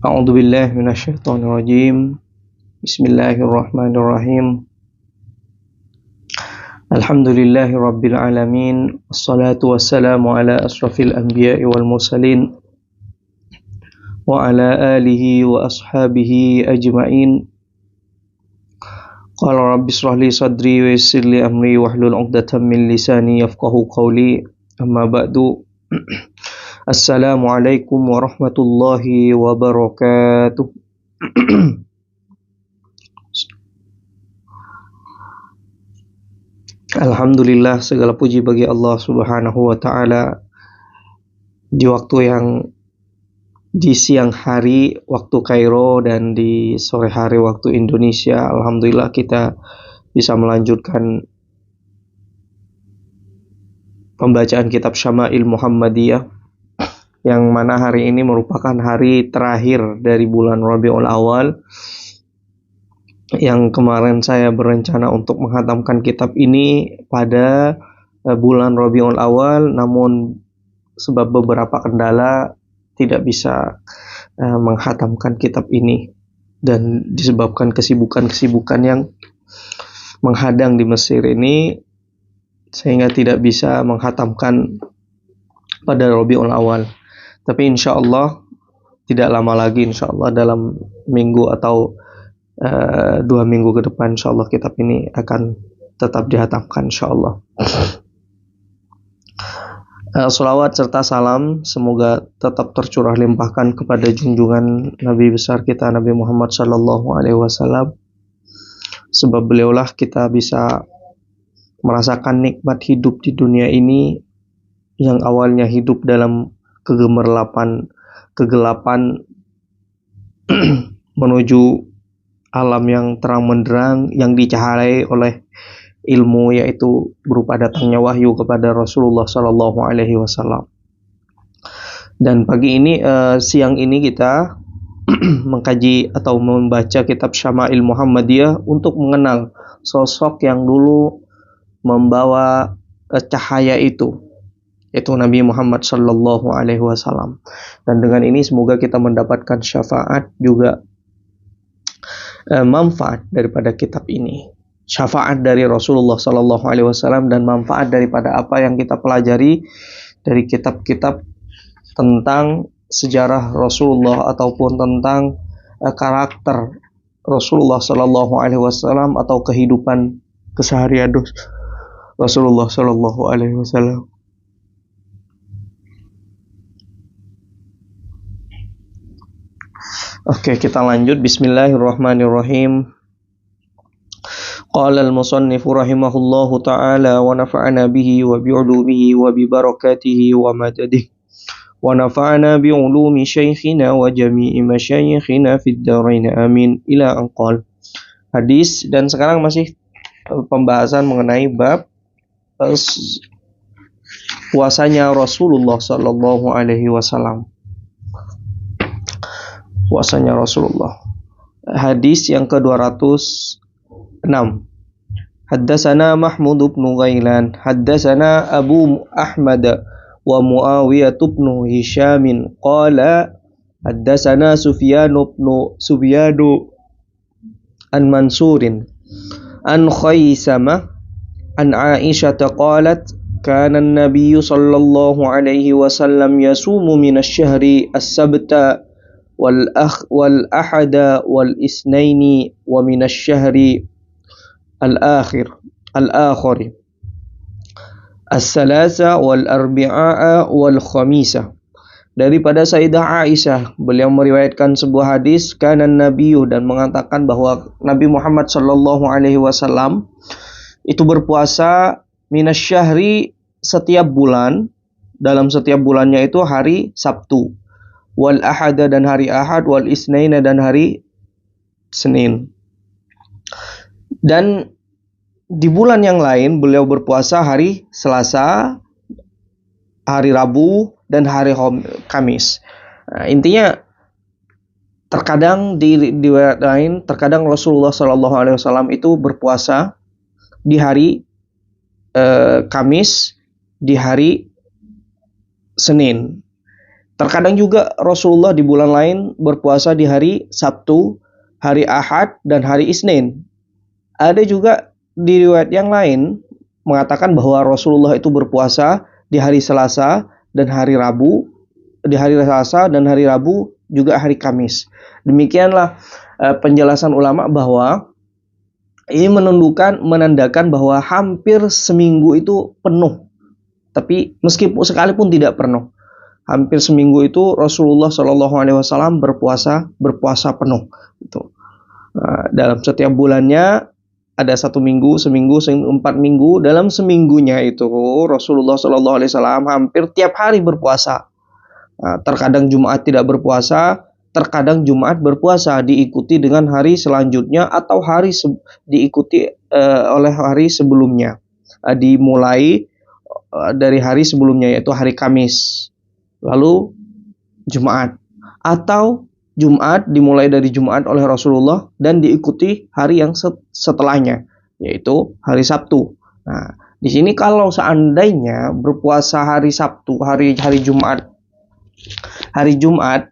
A'udzu billahi minasyaitonir rajim. Bismillahirrahmanirrahim. Alhamdulillahi rabbil alamin. Wassalatu wassalamu ala asrafil anbiya'i wal mursalin wa ala alihi wa ashabihi ajma'in. Qala rabbi shrah li sadri wa yassir li amri wahlul 'uqdatam min lisani yafqahu qawli. Amma ba'du. Assalamualaikum warahmatullahi wabarakatuh. Alhamdulillah, segala puji bagi Allah Subhanahu wa taala. Di siang hari waktu Kairo dan di sore hari waktu Indonesia, alhamdulillah kita bisa melanjutkan pembacaan kitab Syama'il Muhammadiyah, yang mana hari ini merupakan hari terakhir dari bulan Rabiul Awal. Yang kemarin saya berencana untuk menghatamkan kitab ini pada bulan Rabiul Awal, namun sebab beberapa kendala tidak bisa menghatamkan kitab ini, dan disebabkan kesibukan-kesibukan yang menghadang di Mesir ini, sehingga tidak bisa menghatamkan pada Rabiul Awal. Tapi insya Allah tidak lama lagi, insya Allah dalam minggu atau 2 minggu ke depan, insya Allah kitab ini akan tetap dihatamkan, insya Allah. Sholawat serta salam semoga tetap tercurah limpahkan kepada junjungan Nabi besar kita, Nabi Muhammad Sallallahu Alaihi Wasallam. Sebab beliaulah kita bisa merasakan nikmat hidup di dunia ini, yang awalnya hidup dalam kegelapan menuju alam yang terang benderang, yang dicaharai oleh ilmu, yaitu berupa datangnya wahyu kepada Rasulullah Sallallahu Alaihi Wasallam. Dan siang ini kita mengkaji atau membaca kitab Syama'il Muhammadiyah untuk mengenal sosok yang dulu membawa cahaya itu, yaitu Nabi Muhammad Sallallahu Alaihi Wasallam. Dan dengan ini semoga kita mendapatkan syafaat juga manfaat daripada kitab ini. Syafaat dari Rasulullah Sallallahu Alaihi Wasallam dan manfaat daripada apa yang kita pelajari dari kitab-kitab tentang sejarah Rasulullah ataupun tentang karakter Rasulullah Sallallahu Alaihi Wasallam atau kehidupan keseharian Rasulullah Sallallahu Alaihi Wasallam. Oke, kita lanjut. Bismillahirrahmanirrahim. Qala al-musannifu rahimahullahu ta'ala wa nafa'ana bihi wa bi'ulumihi wa bi barakatihi wa madadihi wa nafa'ana bi'ulumi syaikhina wa jami'i masyayikhina fid dharain amin ila an qala. Hadis, dan sekarang masih pembahasan mengenai bab puasanya Rasulullah sallallahu alaihi wasallam. Puasanya Rasulullah. Hadis yang ke-206. Haddatsana Mahmud bin Ghailan, haddatsana Abu Ahmad wa Muawiyah bin Hisham qala haddatsana Sufyan an Mansurin an Khaisamah an Aisyah qalat kana an-nabiy sallallahu alaihi wasallam yasumu min asy-syahri as-sabta wal ahada wal isnaini wa min asy-syahri al-akhir as-salasa wal arbi'a wal khamisa. Daripada Sayyidah Aisyah, beliau meriwayatkan sebuah hadis, kana nabiyyu, dan mengatakan bahwa Nabi Muhammad sallallahu alaihi wasallam itu berpuasa minasyahri, setiap bulan, dalam setiap bulannya itu hari Sabtu, wal ahada, dan hari Ahad, wal isnaina, dan hari Senin. Dan di bulan yang lain beliau berpuasa hari Selasa, hari Rabu, dan hari Kamis. Intinya terkadang di riwayat lain, terkadang Rasulullah Sallallahu Alaihi Wasallam itu berpuasa di hari Kamis, di hari Senin. Terkadang juga Rasulullah di bulan lain berpuasa di hari Sabtu, hari Ahad, dan hari Isnin. Ada juga di riwayat yang lain mengatakan bahwa Rasulullah itu berpuasa di hari Selasa dan hari Rabu, di hari Selasa dan hari Rabu juga hari Kamis. Demikianlah penjelasan ulama bahwa ini menandakan bahwa hampir seminggu itu penuh. Tapi meskipun sekalipun tidak penuh, hampir seminggu itu Rasulullah Shallallahu Alaihi Wasallam berpuasa penuh. Itu dalam setiap bulannya ada 1 minggu, seminggu, 4 minggu. Dalam seminggunya itu Rasulullah Shallallahu Alaihi Wasallam hampir tiap hari berpuasa. Terkadang Jumat tidak berpuasa, terkadang Jumat berpuasa diikuti dengan hari selanjutnya atau diikuti oleh hari sebelumnya. Dimulai dari hari sebelumnya yaitu hari Kamis, lalu Jumat, atau Jumat dimulai dari Jumat oleh Rasulullah dan diikuti hari yang setelahnya yaitu hari Sabtu. Nah, di sini kalau seandainya berpuasa hari Sabtu, hari Jumat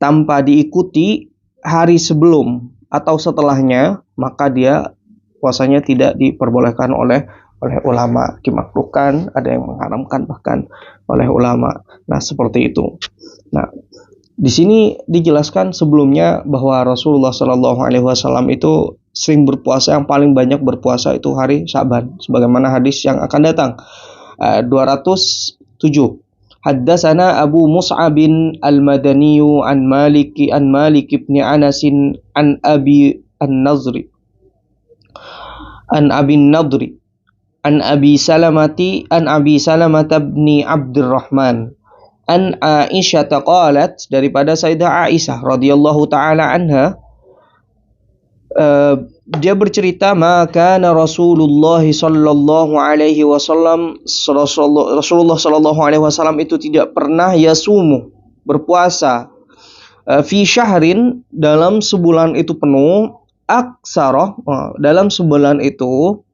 tanpa diikuti hari sebelum atau setelahnya, maka dia puasanya tidak diperbolehkan oleh ulama, dimakruhkan, ada yang mengharamkan bahkan oleh ulama. Nah, seperti itu. Nah, di sini dijelaskan sebelumnya bahwa Rasulullah Shallallahu Alaihi Wasallam itu sering berpuasa, yang paling banyak berpuasa itu hari Sya'ban, sebagaimana hadis yang akan datang. 207. Haddatsana Abu Mus'abin Al-Madani an Malik ibn Anas an Abi An-Nadri an Abi Salamah bin Abdurrahman an Aisyah qalat, daripada Sayyidah Aisyah radhiyallahu taala anha, dia bercerita, maka Rasulullah sallallahu alaihi wasallam, Rasulullah sallallahu alaihi wasallam itu tidak pernah yasumu, berpuasa, fi syahrin, dalam sebulan itu penuh, dalam sebulan itu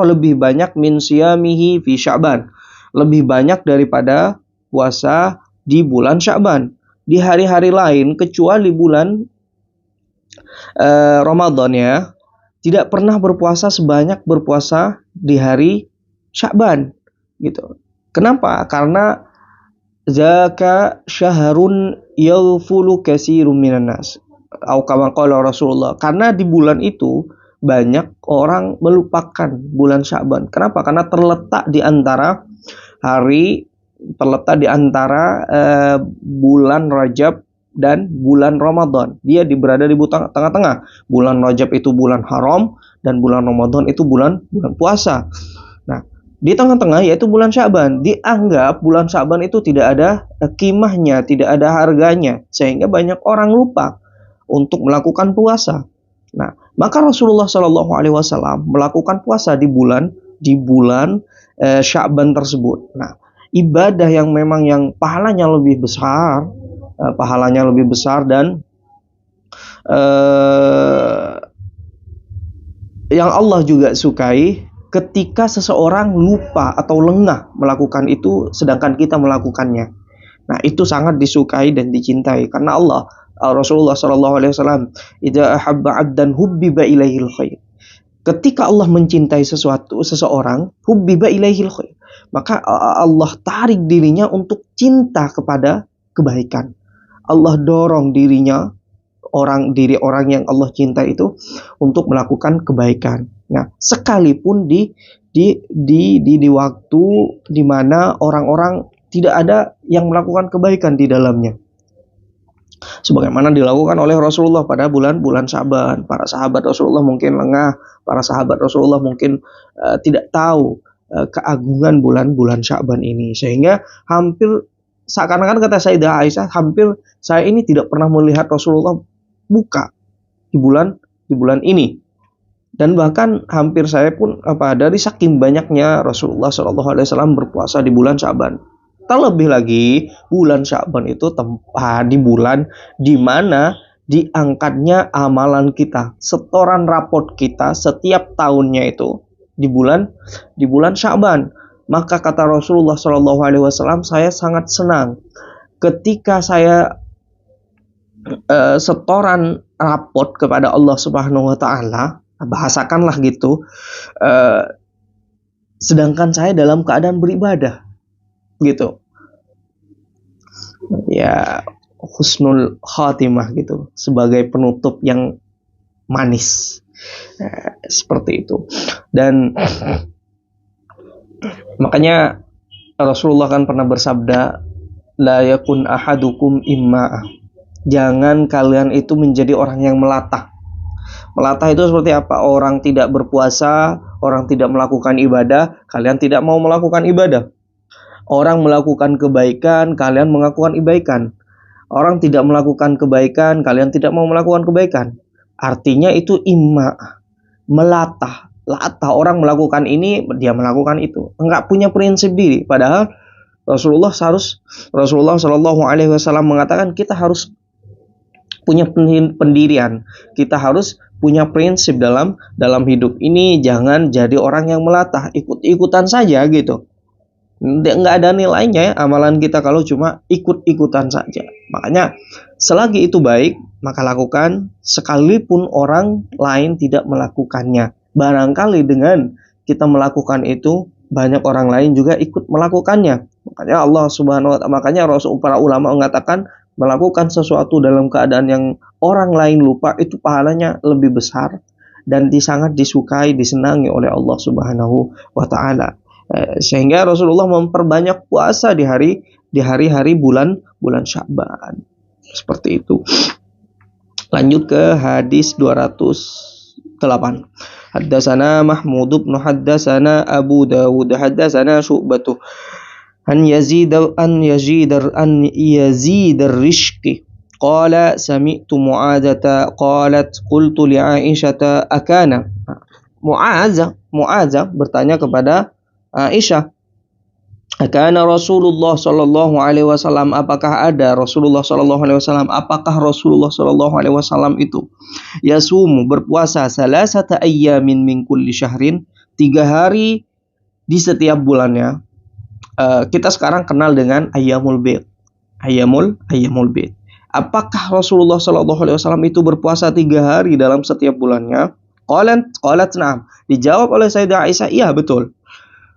lebih banyak min siyamihi fi Sya'ban, lebih banyak daripada puasa di bulan Sya'ban, di hari-hari lain kecuali bulan Ramadan ya, tidak pernah berpuasa sebanyak berpuasa di hari Sya'ban gitu. Kenapa? Karena zaka syahrun yaghfulu katsirun minan nas, atau kama qala Rasulullah, karena di bulan itu banyak orang melupakan bulan Sya'ban. Kenapa? Karena terletak di antara bulan Rajab dan bulan Ramadan. Dia berada di tengah-tengah. Bulan Rajab itu bulan haram dan bulan Ramadan itu bulan puasa. Nah, di tengah-tengah yaitu bulan Sya'ban. Dianggap bulan Sya'ban itu tidak ada qimahnya, tidak ada harganya, sehingga banyak orang lupa untuk melakukan puasa. Nah, maka Rasulullah Shallallahu Alaihi Wasallam melakukan puasa di bulan Sya'ban tersebut. Nah, ibadah yang memang yang pahalanya lebih besar dan yang Allah juga sukai ketika seseorang lupa atau lengah melakukan itu sedangkan kita melakukannya. Nah, itu sangat disukai dan dicintai karena Rasulullah Shallallahu Alaihi Wasallam, idza ahabba 'abdan hubbiba ilaihil khair. Ketika Allah mencintai seseorang, hubbiba ilaihil khair, maka Allah tarik dirinya untuk cinta kepada kebaikan. Allah dorong diri orang yang Allah cinta itu untuk melakukan kebaikan. Nah, sekalipun di waktu di mana orang-orang tidak ada yang melakukan kebaikan di dalamnya. Sebagaimana dilakukan oleh Rasulullah pada bulan Sya'ban. Para sahabat Rasulullah mungkin lengah, para sahabat Rasulullah mungkin tidak tahu keagungan bulan Sya'ban ini, sehingga hampir seakan-akan kata Sayyidah Aisyah, hampir saya ini tidak pernah melihat Rasulullah buka di bulan ini. Dan bahkan hampir saya pun dari saking banyaknya Rasulullah Shallallahu Alaihi Wasallam berpuasa di bulan Sya'ban. Terlebih lagi bulan Sya'ban itu di bulan di mana diangkatnya amalan kita, setoran raport kita setiap tahunnya itu di bulan Sya'ban. Maka kata Rasulullah Shallallahu Alaihi Wasallam, saya sangat senang ketika saya setoran rapot kepada Allah Subhanahu wa taala, bahasakanlah gitu, sedangkan saya dalam keadaan beribadah gitu. Ya, husnul khatimah gitu, sebagai penutup yang manis. Seperti itu. Dan makanya Rasulullah kan pernah bersabda, la yakun ahadukum imma'ah. Jangan kalian itu menjadi orang yang melatah. Melatah itu seperti apa? Orang tidak berpuasa, orang tidak melakukan ibadah, kalian tidak mau melakukan ibadah. Orang melakukan kebaikan, kalian melakukan kebaikan. Orang tidak melakukan kebaikan, kalian tidak mau melakukan kebaikan. Artinya itu imma, melatah. Latah, orang melakukan ini, dia melakukan itu. Enggak punya prinsip diri. Padahal Rasulullah Shallallahu Alaihi Wasallam mengatakan kita harus punya pendirian. Kita harus punya prinsip dalam hidup ini. Jangan jadi orang yang melatah, ikut-ikutan saja gitu. Nggak ada nilainya ya amalan kita kalau cuma ikut-ikutan saja. Makanya selagi itu baik, maka lakukan sekalipun orang lain tidak melakukannya. Barangkali dengan kita melakukan itu, banyak orang lain juga ikut melakukannya. Makanya Allah Subhanahu wa taala, makanya para ulama mengatakan melakukan sesuatu dalam keadaan yang orang lain lupa itu pahalanya lebih besar dan sangat disukai, disenangi oleh Allah Subhanahu wa taala. Sehingga Rasulullah memperbanyak puasa di hari-hari bulan Sya'ban. Seperti itu. Lanjut ke hadis 208. Haddatsana Mahmud bin haddatsana Abu Dawud haddatsana Syu'bah an Yazid ar-Rishqi qala sami'tu Mu'adzah qalat qultu li Aisyah akana. Mu'adzah bertanya kepada Aisyah, akana Rasulullah sallallahu alaihi wasallam, apakah ada Rasulullah sallallahu alaihi wasallam, apakah Rasulullah sallallahu alaihi wasallam itu yasumu, berpuasa salasata ayyamin min kulli syahrin, 3 hari di setiap bulannya. Kita sekarang kenal dengan ayyamul bid. Ayyamul bid. Apakah Rasulullah sallallahu alaihi wasallam itu berpuasa 3 hari dalam setiap bulannya? Qalat na'am. Dijawab oleh Sayyidah Aisyah, iya betul.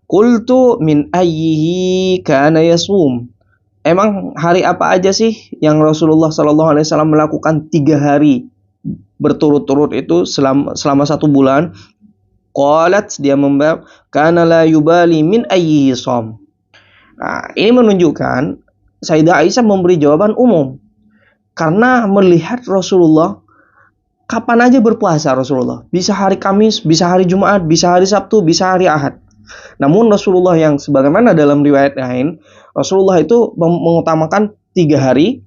Qultu min ayyihi kana yasum. Emang hari apa aja sih yang Rasulullah sallallahu alaihi wasallam melakukan 3 hari berturut-turut itu selama 1 bulan? Qalat, dia membawab, kana la yubali min ayyihi shom. Nah, ini menunjukkan Sayyidah Aisyah memberi jawaban umum. Karena melihat Rasulullah kapan aja berpuasa Rasulullah. Bisa hari Kamis, bisa hari Jumat, bisa hari Sabtu, bisa hari Ahad. Namun Rasulullah yang sebagaimana dalam riwayat lain, Rasulullah itu mengutamakan 3 hari.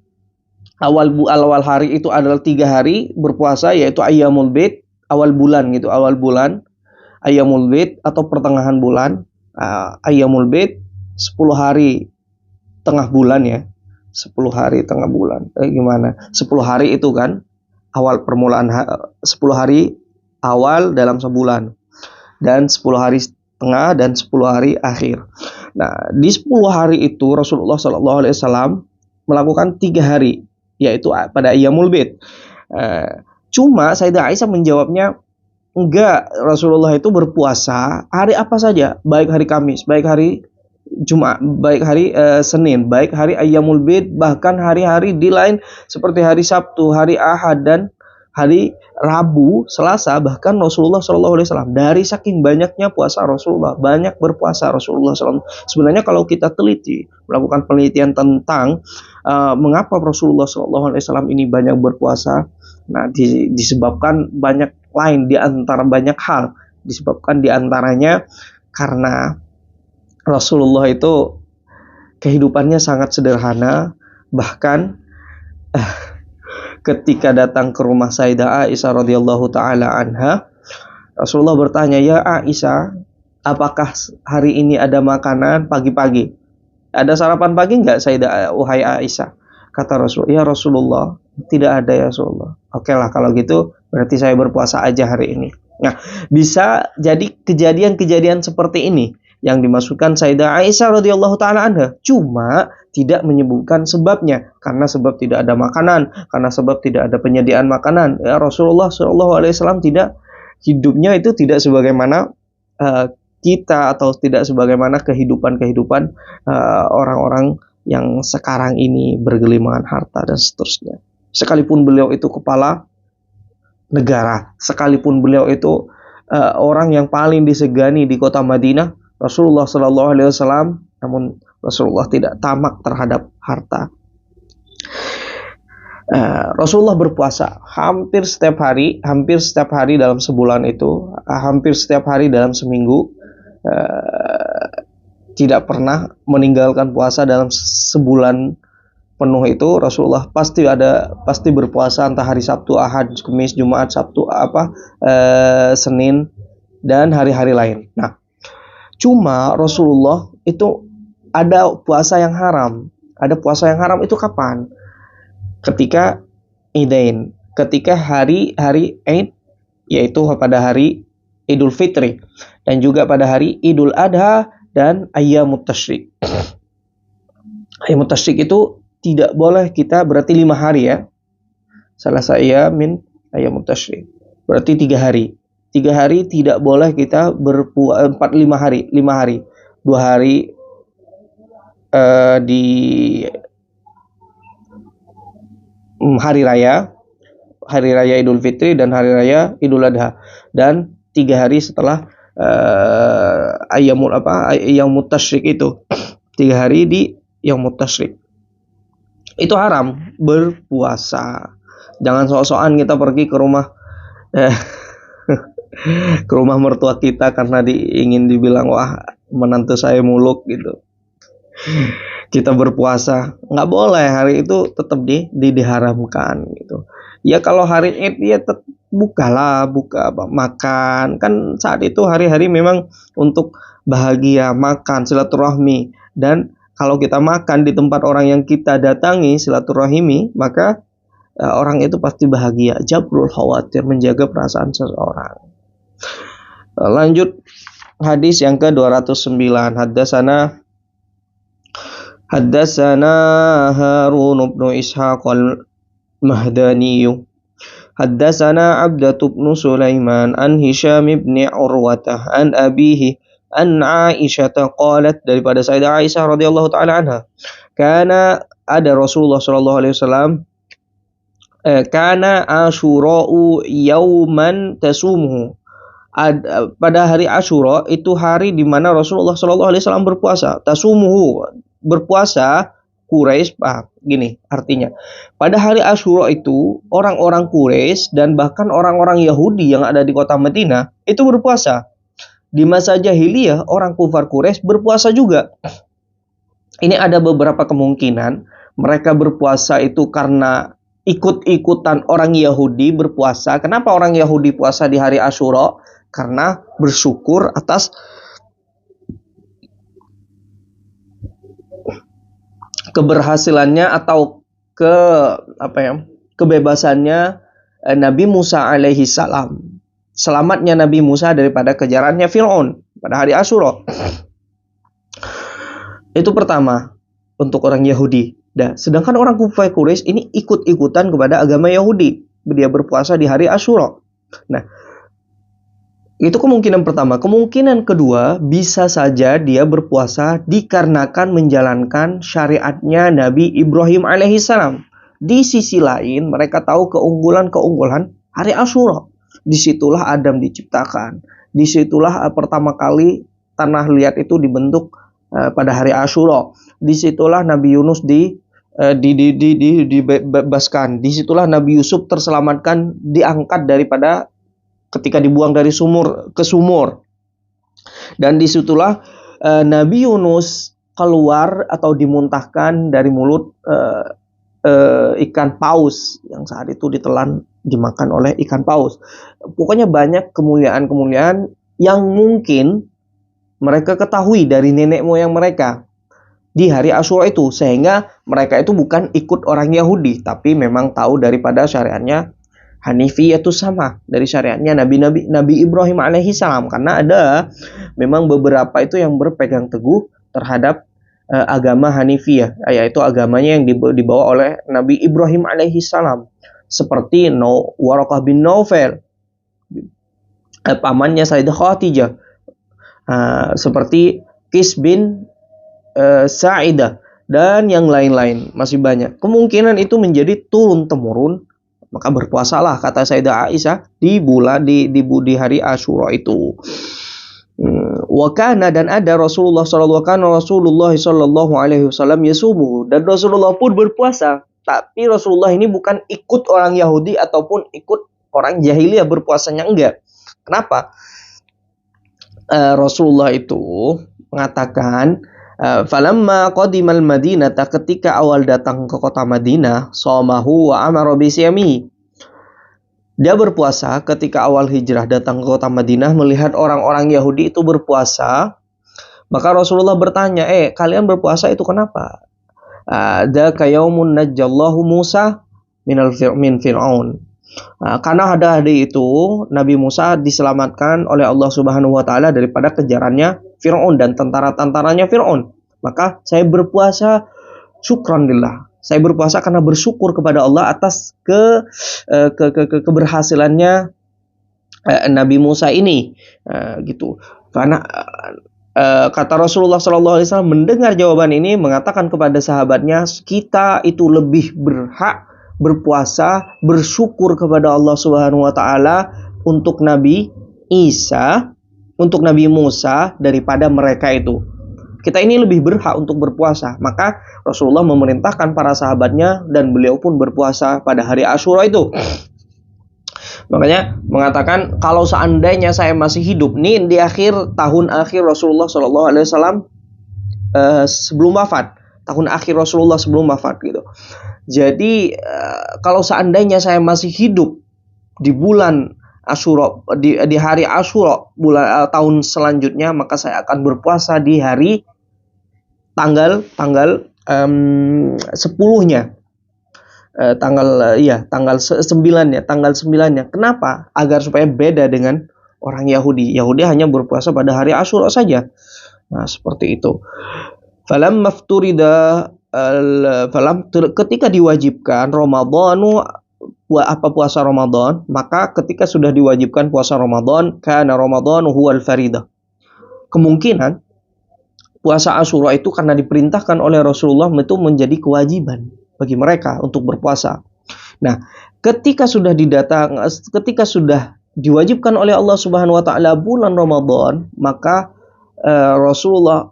Awal hari itu adalah 3 hari berpuasa, yaitu ayyamul bid, awal bulan gitu, awal bulan. Ayyamul bid atau pertengahan bulan. Ayyamul bid 10 hari tengah bulan ya. 10 hari tengah bulan. Gimana? 10 hari itu kan awal permulaan 10 hari awal dalam sebulan. Dan 10 hari tengah dan 10 hari akhir. Nah, di 10 hari itu Rasulullah sallallahu alaihi wasallam melakukan 3 hari, yaitu pada ayyamul bid. Cuma Sayyidah Aisyah menjawabnya, enggak, Rasulullah itu berpuasa hari apa saja, baik hari Kamis, baik hari Jumat, baik hari Senin, baik hari ayyamul bid, bahkan hari-hari di lain seperti hari Sabtu, hari Ahad dan hari Rabu, Selasa, bahkan Rasulullah Shallallahu Alaihi Wasallam dari saking banyaknya puasa Rasulullah, banyak berpuasa Rasulullah SAW. Sebenarnya kalau kita teliti, melakukan penelitian tentang mengapa Rasulullah Shallallahu Alaihi Wasallam ini banyak berpuasa, nah disebabkan banyak lain, di antara banyak hal, disebabkan diantaranya karena Rasulullah itu kehidupannya sangat sederhana, bahkan ketika datang ke rumah Sayyidah Aisyah radhiyallahu taala anha, Rasulullah bertanya, "Ya Aisyah, apakah hari ini ada makanan pagi-pagi? Ada sarapan pagi enggak Sayyidah wahai Aisyah?" Kata Rasul, "Ya Rasulullah, tidak ada ya Rasulullah." Oke lah kalau gitu, berarti saya berpuasa aja hari ini. Nah, bisa jadi kejadian-kejadian seperti ini yang dimaksudkan Sayyidah Aisyah radhiyallahu taala anha, cuma tidak menyebutkan sebabnya, karena sebab tidak ada makanan, karena sebab tidak ada penyediaan makanan. Ya, Rasulullah Shallallahu alaihi wasallam tidak, hidupnya itu tidak sebagaimana kita, atau tidak sebagaimana kehidupan orang-orang yang sekarang ini bergelimangan harta dan seterusnya. Sekalipun beliau itu kepala negara, sekalipun beliau itu orang yang paling disegani di kota Madinah, Rasulullah Shallallahu alaihi wasallam, namun Rasulullah tidak tamak terhadap harta. Rasulullah berpuasa hampir setiap hari dalam sebulan itu, hampir setiap hari dalam seminggu, tidak pernah meninggalkan puasa dalam sebulan penuh itu. Rasulullah pasti berpuasa entah hari Sabtu, Ahad, Kamis, Jumat, Sabtu, Senin, dan hari-hari lain. Nah, cuma Rasulullah itu ada puasa yang haram. Ada puasa yang haram itu kapan? Ketika Idain, ketika hari-hari Eid, yaitu pada hari Idul Fitri, dan juga pada hari Idul Adha dan Ayyamut Tasyrik. Ayyamut Tasyrik itu tidak boleh kita, berarti 5 hari ya. Salah saya min Ayyamut Tasyrik. Berarti 3 hari. 3 hari tidak boleh kita berpuasa, 5 hari. 2 hari di hari raya Idul Fitri dan hari raya Idul Adha, dan 3 hari setelah Ayyamut Tasyrik itu. 3 hari di Yaumut Tasyrik. Itu haram berpuasa. Jangan sok-sokan kita pergi ke rumah ke rumah mertua kita karena ingin dibilang, wah, menantu saya muluk gitu. Kita berpuasa, nggak boleh. Hari itu tetap diharamkan gitu. Ya kalau hari Id ya buka makan, kan saat itu hari-hari memang untuk bahagia, makan, silaturahmi. Dan kalau kita makan di tempat orang yang kita datangi, silaturahimi, maka orang itu pasti bahagia. Jabrul khawatir, menjaga perasaan seseorang. Lanjut hadis yang ke-209. Haddatsana Harun bin Ishaq al-Mahdani. Haddatsana Abdatu bin Sulaiman an Hisham bin Urwatah an abihi an Aisyah qalat, daripada Sayyidah Aisyah radhiyallahu taala anha, kana ada Rasulullah sallallahu alaihi wasallam, kana Asyura'u yauman tasumuhu. Pada hari Asyura itu hari di mana Rasulullah sallallahu alaihi wasallam berpuasa. Tasumuhu, berpuasa. Quraisy, gini artinya. Pada hari Asyura itu orang-orang Quraisy dan bahkan orang-orang Yahudi yang ada di kota Madinah itu berpuasa. Di masa jahiliyah orang kufar Quraisy berpuasa juga. Ini ada beberapa kemungkinan. Mereka berpuasa itu karena ikut-ikutan orang Yahudi berpuasa. Kenapa orang Yahudi puasa di hari Asyura? Karena bersyukur atas keberhasilannya atau kebebasannya Nabi Musa alaihi salam. Selamatnya Nabi Musa daripada kejarannya Fir'aun pada hari Asyura. Itu pertama untuk orang Yahudi. Sedangkan orang kufar Quraisy ini ikut-ikutan kepada agama Yahudi. Dia berpuasa di hari Asyura. Nah, itu kemungkinan pertama. Kemungkinan kedua, bisa saja dia berpuasa dikarenakan menjalankan syariatnya Nabi Ibrahim alaihissalam. Di sisi lain, mereka tahu keunggulan-keunggulan hari Asyura. Disitulah Adam diciptakan. Disitulah pertama kali tanah liat itu dibentuk pada hari Asyura. Disitulah Nabi Yunus dibebaskan. Disitulah Nabi Yusuf terselamatkan, diangkat daripada ketika dibuang dari sumur ke sumur. Dan disitulah Nabi Yunus keluar atau dimuntahkan dari mulut ikan paus yang saat itu dimakan oleh ikan paus. Pokoknya banyak kemuliaan-kemuliaan yang mungkin mereka ketahui dari nenek moyang mereka di hari Asyura itu, sehingga mereka itu bukan ikut orang Yahudi, tapi memang tahu daripada syariatnya Hanifiyah itu sama dari syariatnya Nabi Ibrahim alaihi salam, karena ada memang beberapa itu yang berpegang teguh terhadap agama Hanifiyah, yaitu agamanya yang dibawa oleh Nabi Ibrahim alaihi salam, seperti Waraqah bin Naufal, pamannya Sayyidah Khadijah, seperti Qis bin Sa'idah, dan yang lain-lain, masih banyak. Kemungkinan itu menjadi turun-temurun, maka berpuasalah, kata Sayyidah Aisyah, di hari Asyura itu. Wakana, dan ada Rasulullah sallallahu alaihi wasallam yasumu, dan Rasulullah pun berpuasa. Tapi Rasulullah ini bukan ikut orang Yahudi ataupun ikut orang jahiliyah berpuasanya, enggak. Kenapa? Rasulullah itu mengatakan, falamma qadimal Madinah, ketika awal datang ke kota Madinah, shamahu wa amara bisiyami. Dia berpuasa ketika awal hijrah datang ke kota Madinah, melihat orang-orang Yahudi itu berpuasa, maka Rasulullah bertanya, kalian berpuasa itu kenapa? Dzaka yaumun najjallahu Musa min Fir'aun. Karena ada hari itu Nabi Musa diselamatkan oleh Allah Subhanahu wa taala daripada kejarannya Fir'aun dan tentara-tentaranya Fir'aun. Maka saya berpuasa syukran lillah. Saya berpuasa karena bersyukur kepada Allah atas keberhasilannya Nabi Musa ini, gitu. Karena kata Rasulullah SAW mendengar jawaban ini, mengatakan kepada sahabatnya, kita itu lebih berhak berpuasa, bersyukur kepada Allah Subhanahu wa taala untuk Nabi Isa, untuk Nabi Musa daripada mereka itu. Kita ini lebih berhak untuk berpuasa. Maka Rasulullah memerintahkan para sahabatnya dan beliau pun berpuasa pada hari Asyura itu. Makanya mengatakan, kalau seandainya saya masih hidup nih di tahun akhir Rasulullah SAW sebelum wafat, tahun akhir Rasulullah sebelum wafat gitu. Jadi kalau seandainya saya masih hidup di bulan Asyura, di hari Asyura tahun selanjutnya, maka saya akan berpuasa di hari tanggal 10-nya. Tanggal 9-nya. Kenapa? Agar supaya beda dengan orang Yahudi. Yahudi hanya berpuasa pada hari Asyura saja. Nah, seperti itu. Ketika diwajibkan Ramadhanu, puasa Ramadan, maka ketika sudah diwajibkan puasa Ramadan, kana Ramadhanu huwal faridah. Kemungkinan puasa Asyura itu karena diperintahkan oleh Rasulullah itu menjadi kewajiban bagi mereka untuk berpuasa. Nah, ketika sudah diwajibkan oleh Allah Subhanahu wa taala bulan Ramadan, maka Rasulullah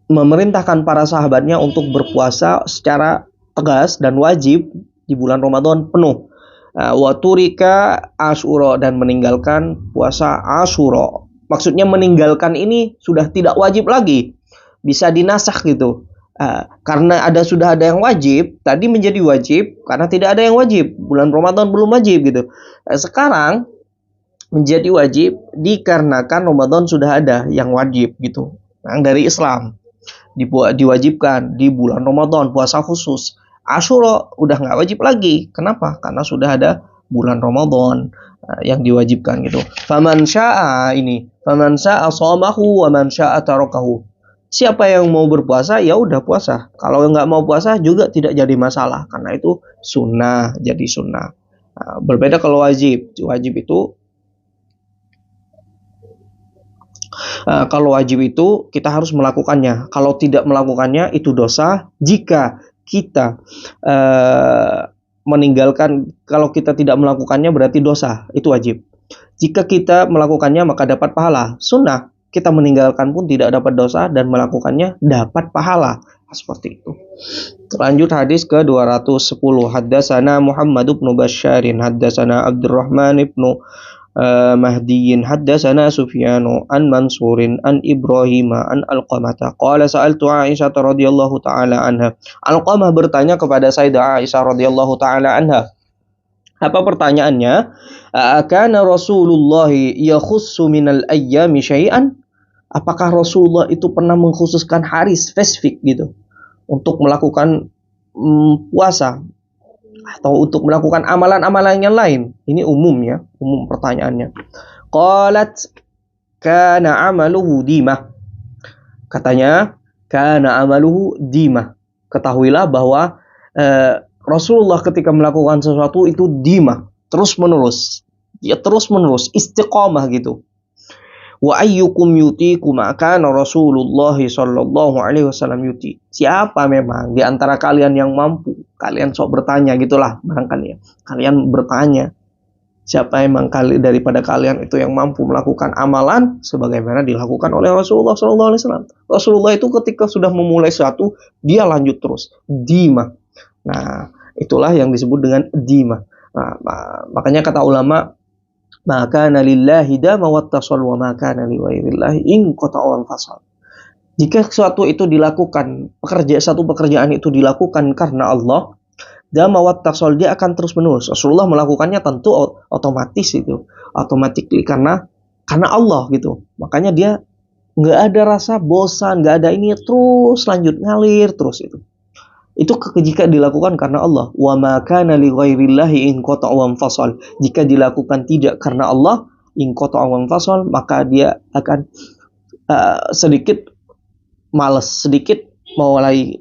memerintahkan para sahabatnya untuk berpuasa secara tegas dan wajib di bulan Ramadan penuh. Wa turika Asyura, dan meninggalkan puasa Asyura. Maksudnya meninggalkan ini sudah tidak wajib lagi, bisa dinasakh gitu. Karena sudah ada yang wajib, tadi menjadi wajib karena tidak ada yang wajib. Bulan Ramadan belum wajib gitu. Sekarang menjadi wajib dikarenakan Ramadan sudah ada yang wajib gitu. Yang dari Islam diwajibkan di bulan Ramadan puasa khusus. Asyura udah nggak wajib lagi. Kenapa? Karena sudah ada bulan Ramadan yang diwajibkan gitu. Faman syaa shamahu wa man syaa tarakahu. Siapa yang mau berpuasa ya udah puasa. Kalau nggak mau puasa juga tidak jadi masalah, karena itu sunnah, jadi sunnah. Berbeda kalau wajib. Wajib itu kalau wajib itu kita harus melakukannya. Kalau tidak melakukannya itu dosa. Jika kita meninggalkan, kalau kita tidak melakukannya berarti dosa, itu wajib. Jika kita melakukannya maka dapat pahala. Sunnah, kita meninggalkan pun tidak dapat dosa dan melakukannya dapat pahala. Seperti itu. Lanjut hadis ke 210. Haddatsana Muhammad ibn Basyarin, haddatsana Abdurrahman ibn Mahdiyin, haddatsana Sufyanu an Mansurin an Ibrahim an Alqamah. Qala sa'altu Aisyah radhiyallahu taala anha. Alqamah bertanya kepada Sayyidah Aisyah radhiyallahu taala anha. Apa pertanyaannya? Kana Rasulullah yakhussu minal ayyami syai'an? Apakah Rasulullah itu pernah mengkhususkan hari spesifik gitu untuk melakukan puasa? atau untuk melakukan amalan-amalan yang lain? Ini umum ya, umum pertanyaannya. Qalat kana amaluhu dimah. Katanya kana amaluhu dimah. Ketahuilah bahwa Rasulullah ketika melakukan sesuatu itu dimah, terus menerus. Dia terus menerus istiqamah gitu. Wa ayyukum yutiku ma kana Rasulullah sallallahu alaihi wasallam yuti. Siapa memang di antara kalian yang mampu? Kalian sok bertanya gitulah barangkali ya. Kalian bertanya, siapa emang daripada kalian itu yang mampu melakukan amalan sebagaimana dilakukan oleh Rasulullah sallallahu alaihi wasallam. Rasulullah itu ketika sudah memulai sesuatu, dia lanjut terus. Dima. Nah, itulah yang disebut dengan dima. Nah, makanya kata ulama, maka nalillahi dama wattasal wa maka naliwairillahi in qata'al fasal. Jika sesuatu itu dilakukan, satu pekerjaan itu dilakukan karena Allah, dama wattasal, dia akan terus menerus. Rasulullah melakukannya tentu otomatis itu, automatically karena Allah gitu. Makanya dia nggak ada rasa bosan, nggak ada ini, terus lanjut ngalir terus itu. Itu jika dilakukan karena Allah. Wa ma kana li ghairillahi in qata'a wa fasal. Jika dilakukan tidak karena Allah, in qata'a wa fasal, maka dia akan sedikit malas, sedikit mulai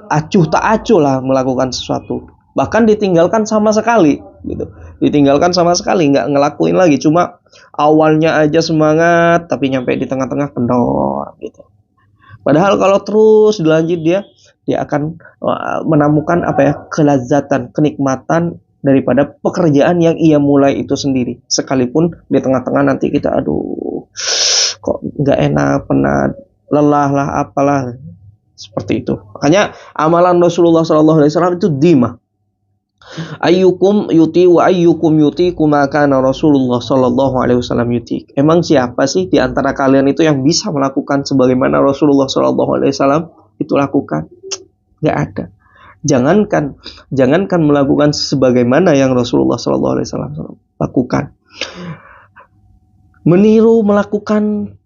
acuh tak acuh lah melakukan sesuatu. Bahkan ditinggalkan sama sekali gitu. Ditinggalkan sama sekali, nggak ngelakuin lagi. Cuma awalnya aja semangat, tapi nyampe di tengah-tengah kendor gitu. Padahal kalau terus dilanjut dia akan menemukan kelezatan, kenikmatan daripada pekerjaan yang ia mulai itu sendiri. Sekalipun di tengah-tengah nanti kita kok nggak enak, penat, lelah lah, apalah seperti itu. Makanya amalan Rasulullah SAW itu dima. Ayyukum yuti wa ayyukum yuti kuma kana Rasulullah sallallahu alaihi wasallam yuti. Emang siapa sih di antara kalian itu yang bisa melakukan sebagaimana Rasulullah sallallahu alaihi wasallam itu lakukan? Enggak ada. Jangankan melakukan sebagaimana yang Rasulullah sallallahu alaihi wasallam lakukan. Meniru melakukan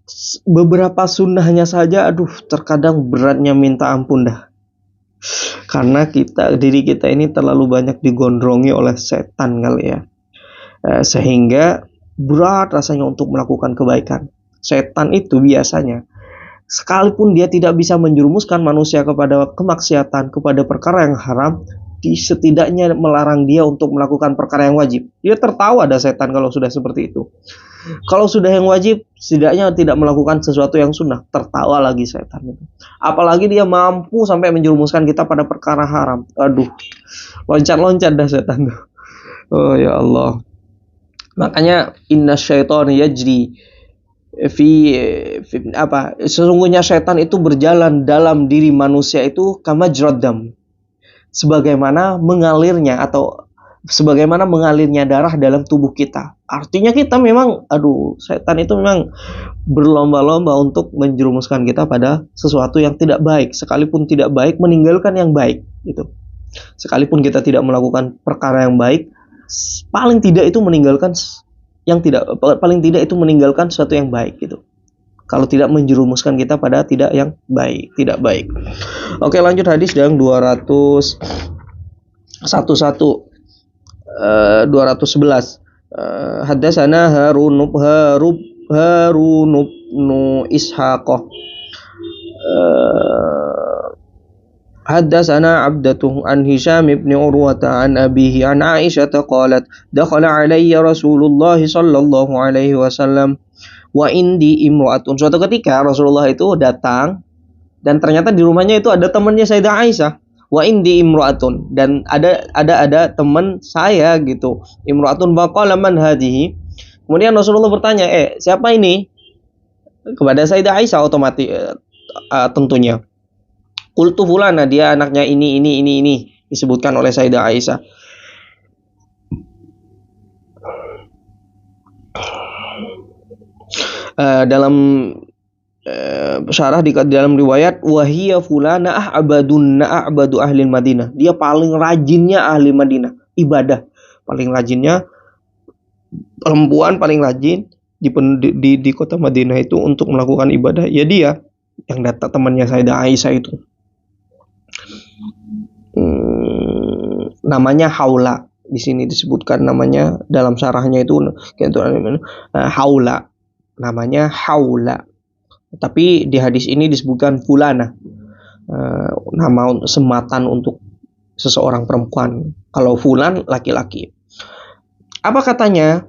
beberapa sunnahnya saja, terkadang beratnya minta ampun dah. Karena diri kita ini terlalu banyak digondrongi oleh setan kali ya, sehingga berat rasanya untuk melakukan kebaikan. Setan itu biasanya, sekalipun dia tidak bisa menjerumuskan manusia kepada kemaksiatan, kepada perkara yang haram, setidaknya melarang dia untuk melakukan perkara yang wajib. Dia tertawa ada setan kalau sudah seperti itu. Kalau sudah yang wajib, setidaknya tidak melakukan sesuatu yang sunnah, tertawa lagi setan itu. Apalagi dia mampu sampai menjerumuskan kita pada perkara haram. Loncat-loncat dah setan tuh. Oh ya Allah. Makanya inna syaitan yajri sesungguhnya setan itu berjalan dalam diri manusia itu kama jrodam, sebagaimana mengalirnya darah dalam tubuh kita. Artinya kita memang, setan itu memang berlomba-lomba untuk menjerumuskan kita pada sesuatu yang tidak baik. Sekalipun tidak baik, meninggalkan yang baik gitu. Sekalipun kita tidak melakukan perkara yang baik, paling tidak itu meninggalkan sesuatu yang baik gitu. Kalau tidak menjerumuskan kita pada tidak baik. Oke, lanjut hadis yang 211. Haddatsana Harun ibn Ishaq. Haddatsana Abdatuh an Hisham ibn Urwata an abihi an Aisyah qalat dakhala alayya Rasulullah sallallahu alaihi wasallam wa indi imra'atun. Suatu ketika Rasulullah itu datang dan ternyata di rumahnya itu ada temannya Sayyidah Aisyah. Wa indi imra'atun, dan ada teman saya gitu. Imra'atun faqala man hadhihi. Kemudian Rasulullah bertanya, siapa ini? Kepada Sayyidah Aisyah otomatis tentunya. Qultu fulana, dia anaknya ini disebutkan oleh Sayyidah Aisyah. Dalam syarah di dalam riwayat wahiyya fulana a'badu ahli Madinah, dia paling rajinnya ahli Madinah ibadah, paling rajinnya perempuan paling rajin di kota Madinah itu untuk melakukan ibadah. Ya dia yang datang, temannya Sayyidah Aisyah itu. namanya haula. Di sini disebutkan namanya dalam syarahnya itu haula. Namanya haula. Tapi di hadis ini disebutkan fulana. Nama sematan untuk seseorang perempuan. Kalau fulan laki-laki. Apa katanya?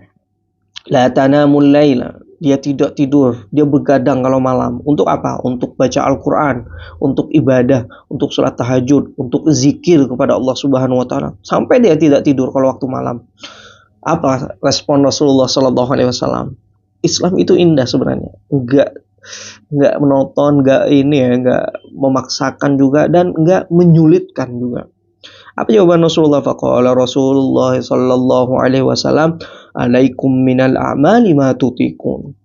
La tanamul laila. Dia tidak tidur, dia begadang kalau malam. Untuk apa? Untuk baca Al-Quran, untuk ibadah, untuk sholat tahajud, untuk zikir kepada Allah Subhanahu Wa Taala. Sampai dia tidak tidur kalau waktu malam. Apa respon Rasulullah Sallallahu Alaihi Wasallam? Islam itu indah sebenarnya, nggak menonton, nggak memaksakan juga, dan nggak menyulitkan juga. Apa jawaban Rasulullah? Faqala Rasulullah sallallahu alaihi wasallam, "Alaikum minal a'mali ma tutiqun."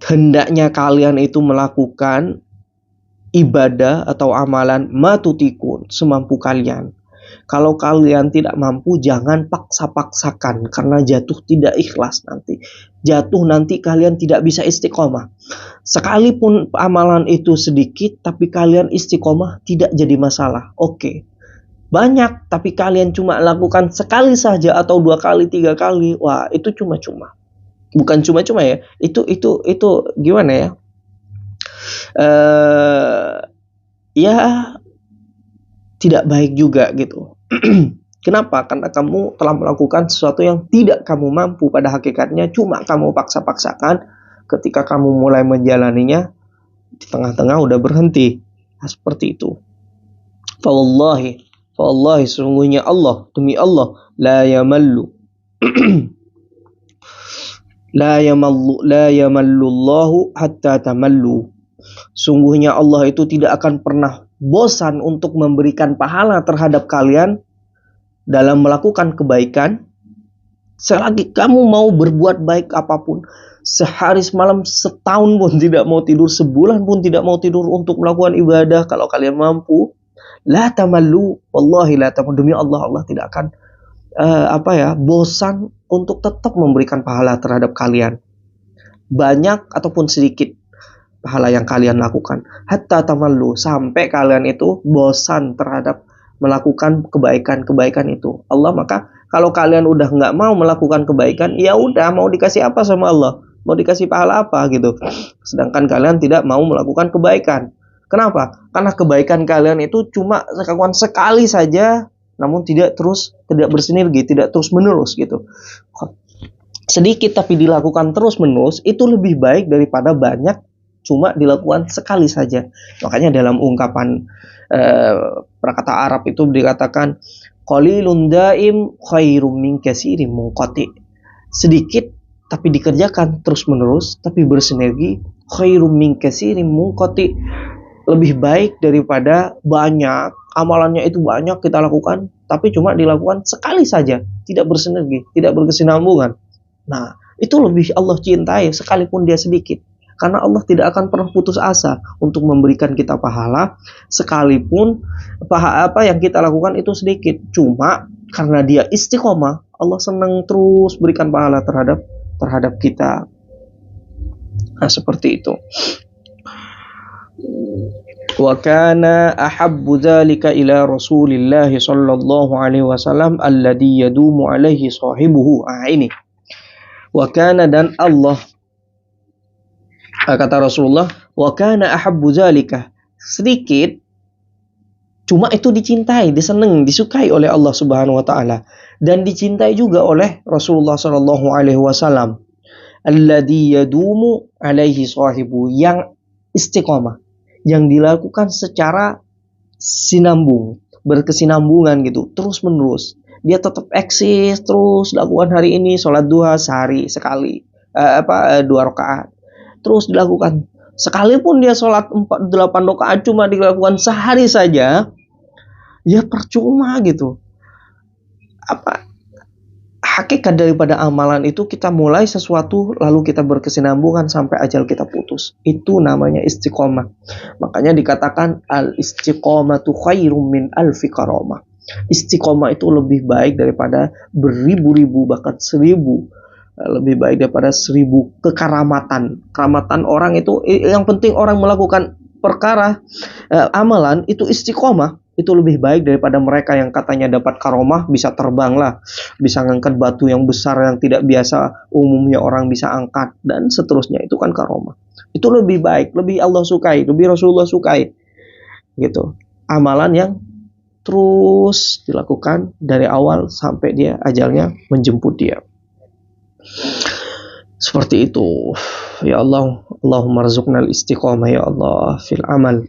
Hendaknya kalian itu melakukan ibadah atau amalan ma tutiqun, semampu kalian. Kalau kalian tidak mampu, jangan paksa-paksakan, karena jatuh tidak ikhlas nanti. Jatuh nanti kalian tidak bisa istiqomah. Sekalipun amalan itu sedikit, tapi kalian istiqomah tidak jadi masalah. Oke. Banyak, tapi kalian cuma lakukan sekali saja atau 2 kali, 3 kali. Wah, itu cuma-cuma. Bukan cuma-cuma ya. Itu gimana ya? Ya tidak baik juga gitu. Kenapa? Karena kamu telah melakukan sesuatu yang tidak kamu mampu pada hakikatnya, cuma kamu paksa-paksakan. Ketika kamu mulai menjalaninya, di tengah-tengah udah berhenti. Nah, seperti itu. Fawallahi sesungguhnya Allah, demi Allah, la yamallu Allahu hatta tamallu. Sungguhnya Allah itu tidak akan pernah bosan untuk memberikan pahala terhadap kalian dalam melakukan kebaikan selagi kamu mau berbuat baik apapun. Sehari semalam, setahun pun tidak mau tidur, sebulan pun tidak mau tidur untuk melakukan ibadah. Kalau kalian mampu, la tamallu, wallahi la tamallu, demi Allah, Allah tidak akan bosan untuk tetap memberikan pahala terhadap kalian, banyak ataupun sedikit pahala yang kalian lakukan. Hatta tamallu, sampai kalian itu bosan terhadap melakukan kebaikan itu. Allah, maka kalau kalian udah nggak mau melakukan kebaikan, ya udah, mau dikasih apa sama Allah? Mau dikasih pahala apa gitu? Sedangkan kalian tidak mau melakukan kebaikan. Kenapa? Karena kebaikan kalian itu cuma lakukan sekali saja, namun tidak bersinergi, tidak terus menerus gitu. Sedikit tapi dilakukan terus menerus itu lebih baik daripada banyak cuma dilakukan sekali saja. Makanya dalam ungkapan perkata Arab itu dikatakan qalilun daim khairum min katsirin munqati. Sedikit tapi dikerjakan terus menerus tapi bersinergi, khairum min katsirin munqati, lebih baik daripada banyak amalannya itu banyak kita lakukan tapi cuma dilakukan sekali saja, tidak bersinergi, tidak berkesinambungan. Nah, itu lebih Allah cintai sekalipun dia sedikit. Karena Allah tidak akan pernah putus asa untuk memberikan kita pahala sekalipun apa yang kita lakukan itu sedikit. Cuma karena dia istiqomah, Allah senang terus berikan pahala terhadap kita. Nah, seperti itu. Wa kana ahabbu dzalika ila Rasulillah sallallahu alaihi wasallam alladhi yadumu alaihi sahibuhu. Ini. Wa kana, dan Allah, kata Rasulullah, wa kana ahabbu dzalika, sedikit cuma itu dicintai, disenang, disukai oleh Allah Subhanahu wa taala dan dicintai juga oleh Rasulullah sallallahu alaihi wasallam. Alladzi yadumu alaihi sahibu, yang istiqomah, yang dilakukan secara sinambung, berkesinambungan gitu, terus menerus. Dia tetap eksis terus lakukan hari ini sholat duha sehari sekali, 2 rakaat. Terus dilakukan. Sekalipun dia sholat 8 rakaat cuma dilakukan sehari saja, ya percuma gitu. Hakikat daripada amalan itu kita mulai sesuatu lalu kita berkesinambungan sampai ajal kita putus. Itu namanya istiqomah. Makanya dikatakan al-istiqomatu khairum min alfi karamah. Istiqomah itu lebih baik daripada beribu-ribu, bahkan 1000. Lebih baik daripada 1000 kekaramatan. Keramatan orang itu, yang penting orang melakukan perkara amalan itu istiqomah, itu lebih baik daripada mereka yang katanya dapat karomah, bisa terbang lah, bisa ngangkat batu yang besar yang tidak biasa umumnya orang bisa angkat, dan seterusnya. Itu kan karomah. Itu lebih baik, lebih Allah sukai, lebih Rasulullah sukai. Gitu. Amalan yang terus dilakukan dari awal sampai dia ajalnya menjemput dia. Seperti itu. Ya Allah, Allahumma rzuqnal istiqomah ya Allah fil amal.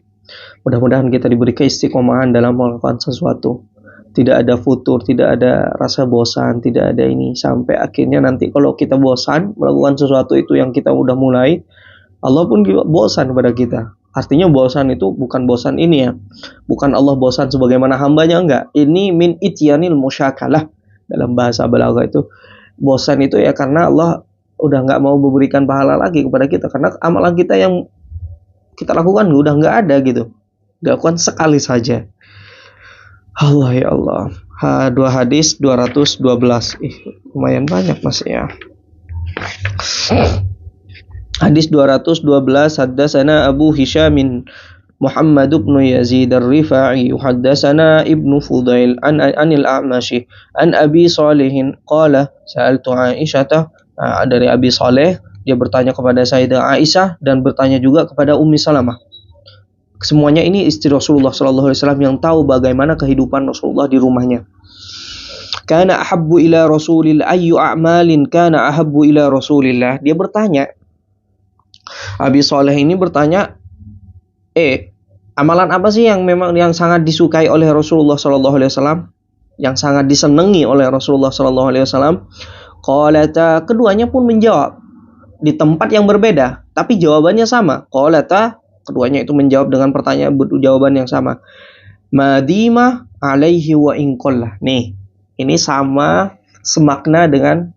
Mudah-mudahan kita diberi keistiqomahan dalam melakukan sesuatu. Tidak ada futur, tidak ada rasa bosan, tidak ada ini. Sampai akhirnya nanti kalau kita bosan melakukan sesuatu itu yang kita udah mulai, Allah pun bosan kepada kita. Artinya bosan itu bukan bosan ini ya. Bukan Allah bosan sebagaimana hambanya, enggak. Ini min ityanil musyakalah. Dalam bahasa balaghah itu. Bosan itu ya karena Allah udah nggak mau memberikan pahala lagi kepada kita. Karena amalan kita yang kita lakukan udah nggak ada gitu. Dilakukan sekali saja. Allah ya Allah. Dua hadis 212. Lumayan banyak mas ya. Hadis 212, haddatsana Abu Hisyamin Muhammad bin Yazid ar-Rifa'i, haddatsana Ibnu Fudail anil A'mashi an Abi Shalih qala sa'altu Aisyah. Dari Abi Saleh, dia bertanya kepada Sayyidah Aisyah dan bertanya juga kepada Ummi Salamah. Semuanya ini istri Rasulullah SAW yang tahu bagaimana kehidupan Rasulullah di rumahnya. Kana ahabbu ila Rasulillah ayyu a'malin kana ahabbu ila Rasulillah. Dia bertanya, Abi Saleh ini bertanya, amalan apa sih yang memang yang sangat disukai oleh Rasulullah SAW, yang sangat disenangi oleh Rasulullah SAW? Qalata, keduanya pun menjawab di tempat yang berbeda, tapi jawabannya sama. Qalata, keduanya itu menjawab dengan pertanyaan jawaban yang sama. Madima alaihi wa inqallah. Nih, ini sama semakna dengan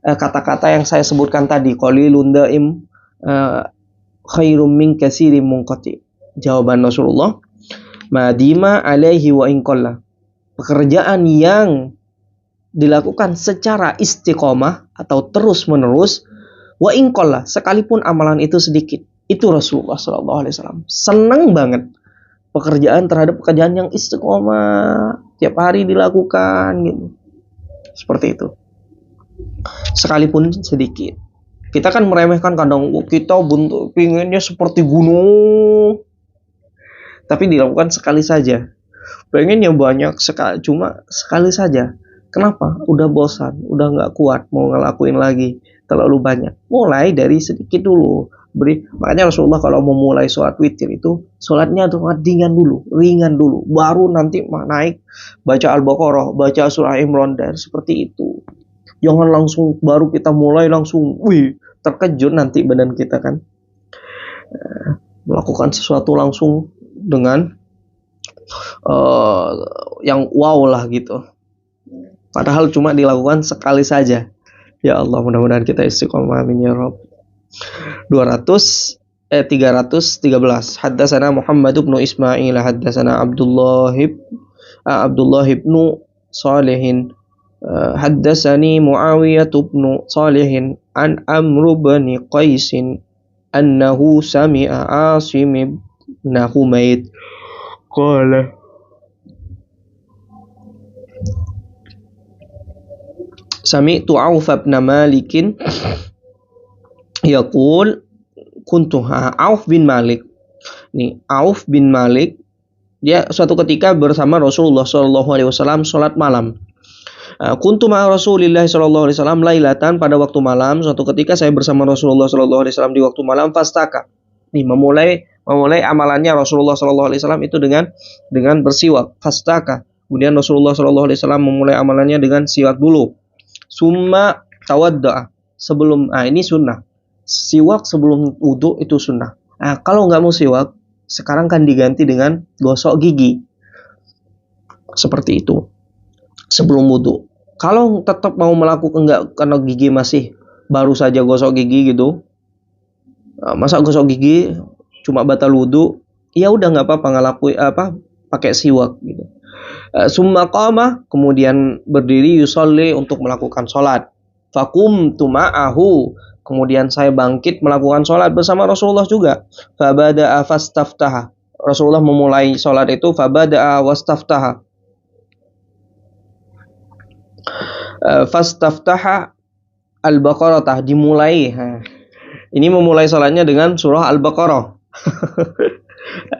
kata-kata yang saya sebutkan tadi. Qalilun daim khairum min katsirin munqati. Jawaban Rasulullah, madima alaihi wa inqallah. Pekerjaan yang dilakukan secara istiqomah atau terus menerus, wa inqallah, sekalipun amalan itu sedikit. Itu Rasulullah SAW senang banget pekerjaan terhadap pekerjaan yang istiqomah, tiap hari dilakukan gitu. Seperti itu. Sekalipun sedikit. Kita kan meremehkan kadang, kita bentuk pinginnya seperti gunung, tapi dilakukan sekali saja. Pengennya banyak sekali, cuma sekali saja. Kenapa? Udah bosan, udah nggak kuat mau ngelakuin lagi terlalu banyak. Mulai dari sedikit dulu. Makanya Rasulullah kalau mau mulai sholat witir itu, sholatnya ringan dulu, baru nanti naik baca Al-Baqarah, baca surah Imran, dan seperti itu. Jangan langsung baru kita mulai langsung, terkejut nanti badan kita kan. Melakukan sesuatu langsung dengan yang wow lah gitu. Padahal cuma dilakukan sekali saja. Ya Allah, mudah-mudahan kita istiqomah, amin ya Rabb. 313. Haddatsana Muhammad bin Ismail, haddatsana Abdullah ibn Salih, haddatsani Muawiyah bin Salih an Amr bin Qais annahu sami'a Asim bin Humaid qala sami'tu Auf bin Malik yaqul kuntu Auf bin Malik. Nih, Auf bin Malik dia suatu ketika bersama Rasulullah SAW sholat malam. Kuntu ma'a Rasulillah SAW lailatan, pada waktu malam. Suatu ketika saya bersama Rasulullah SAW di waktu malam. Fastaka, nih memulai amalannya Rasulullah SAW itu dengan bersiwak. Fastaka, kemudian Rasulullah SAW memulai amalannya dengan siwak dulu. Summa tawadda'a, sebelum ini sunnah. Siwak sebelum wudu itu sunnah. Kalau nggak mau siwak, sekarang kan diganti dengan gosok gigi. Seperti itu. Sebelum wudu. Kalau tetap mau melakukan enggak, karena gigi masih baru saja gosok gigi gitu. Masa gosok gigi cuma batal wudu, ya udah nggak apa-apa ngelakuin pakai siwak gitu. Summa qama, kemudian berdiri yusolli untuk melakukan sholat. Faqumtu ma'ahu, kemudian saya bangkit melakukan sholat bersama Rasulullah juga. Fabada'a fastaftaha, Rasulullah memulai sholat itu fabada'a wastaftaha. Fastaftaha Al-Baqarah, dimulai. Ini memulai sholatnya dengan surah Al-Baqarah.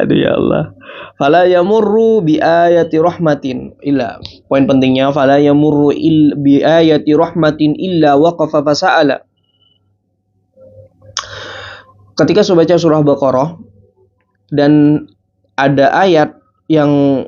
Aduh ya Allah. Fala yamurru bi ayati rahmatin illa. Poin pentingnya fala yamurru bi ayati rahmatin illa waqafa fasa'ala. Ketika saya baca surah Baqarah dan ada ayat yang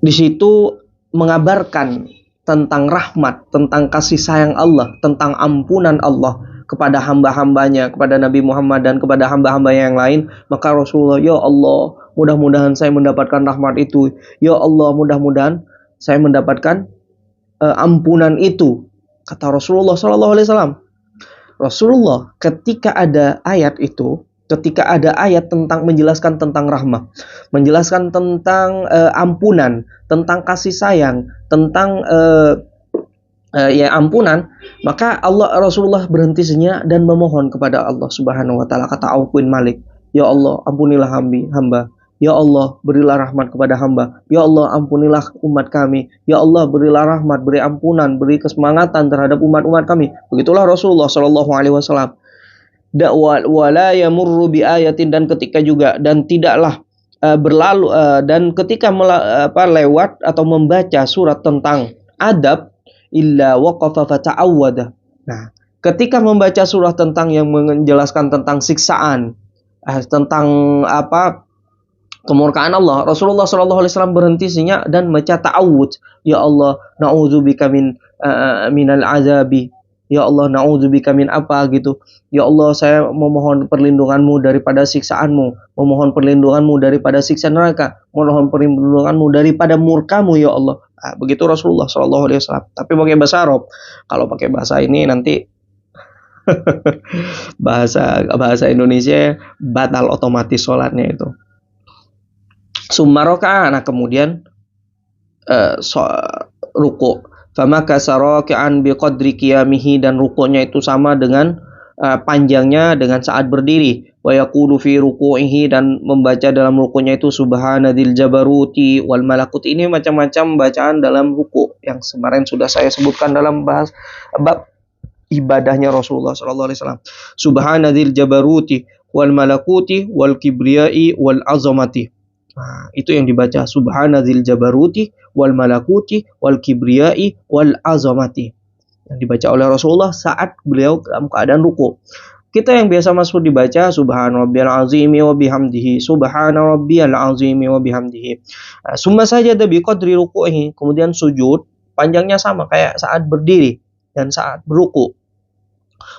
di situ mengabarkan tentang rahmat, tentang kasih sayang Allah, tentang ampunan Allah kepada hamba-hambanya, kepada Nabi Muhammad dan kepada hamba-hamba yang lain, maka Rasulullah, ya Allah, mudah-mudahan saya mendapatkan rahmat itu. Ya Allah, mudah-mudahan saya mendapatkan ampunan itu. Kata Rasulullah SAW. Rasulullah ketika ada ayat itu, ketika ada ayat tentang menjelaskan tentang rahmah, menjelaskan tentang ampunan, tentang kasih sayang, tentang ampunan, maka Rasulullah berhenti sejenak dan memohon kepada Allah Subhanahu wa taala. Kata Auf bin Malik, ya Allah, ampunilah hamba. Ya Allah, berilah rahmat kepada hamba. Ya Allah, ampunilah umat kami. Ya Allah, berilah rahmat, beri ampunan, beri kesemangatan terhadap umat-umat kami. Begitulah Rasulullah Shallallahu Alaihi Wasallam. Wala yamurru bi ayatin, dan ketika juga dan tidaklah berlalu dan ketika lewat atau membaca surat tentang adab illa waqafa fata'awwada. Nah, ketika membaca surah tentang yang menjelaskan tentang siksaan, tentang kemurkaan Allah, Rasulullah SAW berhenti sejenak dan membaca ta'awudz. Ya Allah, na'udzubika minal azabi. Ya Allah, na'udzubika min apa gitu. Ya Allah, saya memohon perlindunganmu daripada siksaanmu, memohon perlindunganmu daripada siksa neraka, memohon perlindunganmu daripada murkamu ya Allah. Begitu Rasulullah SAW. Tapi pakai bahasa Arab. Kalau pakai bahasa ini nanti bahasa Indonesia batal otomatis sholatnya itu. Summa raka'a, nah kemudian ruku. Fama kasaraki'an biqadri qiyamihi, dan rukuknya itu sama dengan panjangnya dengan saat berdiri. Wa yaqulu fi ruku'ihi, dan membaca dalam rukuknya itu subhanadzil jabaruti wal malakut. Ini macam-macam bacaan dalam ruku yang kemarin sudah saya sebutkan dalam bahas bab ibadahnya Rasulullah sallallahu alaihi wasallam. Subhanadzil jabaruti wal malakuti wal kibriyai wal azamati. Nah, itu yang dibaca subhanadzil jabaruti wal malakuti wal kibriyai wal azamati, yang dibaca oleh Rasulullah saat beliau dalam keadaan ruku. Kita yang biasa masuk dibaca subhana rabbiyal azimi wa bihamdihi, subhana rabbiyal azimi wa bihamdihi. Summa sajada biqadri ruku'ihi, kemudian sujud panjangnya sama kayak saat berdiri dan saat beruku.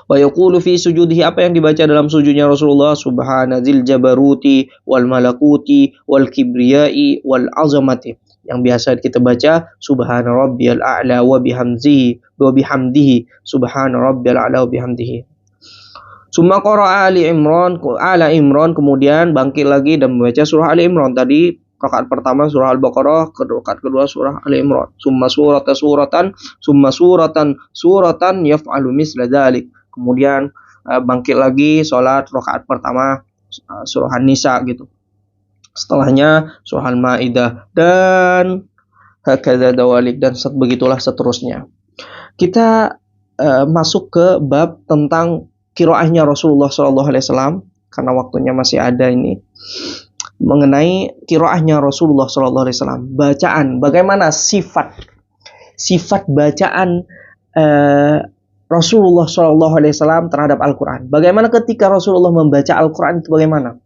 Wa yaqulu fi sujudihi, apa yang dibaca dalam sujudnya Rasulullah, subhanadzil jabaruti wal malakuti wal kibriyai wal azamati. Yang biasa kita baca subhana rabbiyal a'la wa bihamdihi subhana rabbiyal a'la wa bihamdihi. Summa qara'a ala Imran, kemudian bangkit lagi dan membaca surah Ali Imran. Tadi rakaat pertama surah Al-Baqarah, rakaat kedua surah Ali Imran. Summa suratan yaf'alu misla dzalik. Kemudian bangkit lagi salat rakaat pertama surah An-Nisa gitu. Setelahnya surah Al-Maidah dan hakadza dawalik, dan begitulah seterusnya. Kita masuk ke bab tentang qiraahnya Rasulullah SAW, karena waktunya masih ada ini, mengenai qiraahnya Rasulullah SAW. Bacaan, bagaimana sifat bacaan Rasulullah SAW terhadap Al-Quran. Bagaimana ketika Rasulullah membaca Al-Quran itu bagaimana?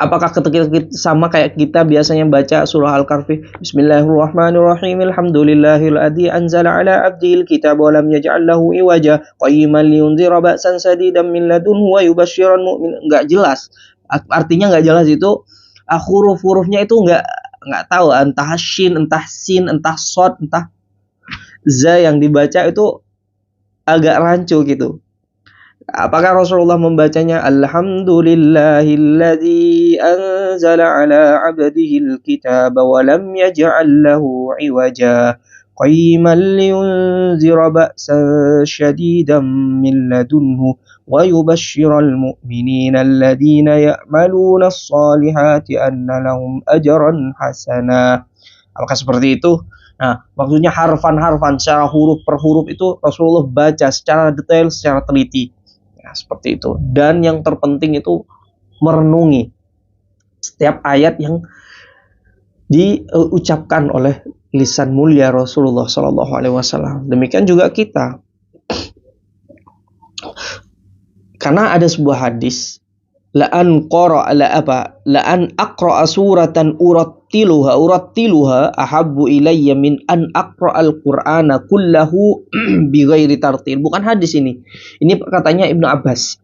Apakah ketika sama kayak kita biasanya baca surah Al-Kahfi, Bismillahirrahmanirrahim, Alhamdulillahil ladzi anzala ala abdihil kitab wa lam yaj'al lahu iwaja qayyiman liyunzira ba'san sadidan min ladunhu wa yubashsyiral mu'minin. Enggak jelas. Artinya enggak jelas itu, huruf-hurufnya itu enggak tahu, entah shin, entah sin, entah shad, entah za yang dibaca itu agak rancu gitu. Apakah Rasulullah membacanya Alhamdulillahilladzi anzala ala abdihil kitaba wa lam yaj'al lahu iwaja قيما لينذر بأسا شديدا من لدنه ويبشر المؤمنين الذين يعملون الصالحات أن لهم أجرا حسنا. Apakah seperti itu? Nah, maksudnya harfan-harfan secara huruf per huruf itu Rasulullah baca secara detail, secara teliti. Ya, seperti itu. Dan yang terpenting itu merenungi setiap ayat yang diucapkan oleh lisan mulia Rasulullah Shallallahu Alaihi Wasallam. Demikian juga kita. Karena ada sebuah hadis, la'an aqra'a suratan urattiluha ahabbu ilayya min an aqra'al qur'ana kullahu bighairi tartil. Bukan hadis ini. Ini katanya Ibnu Abbas.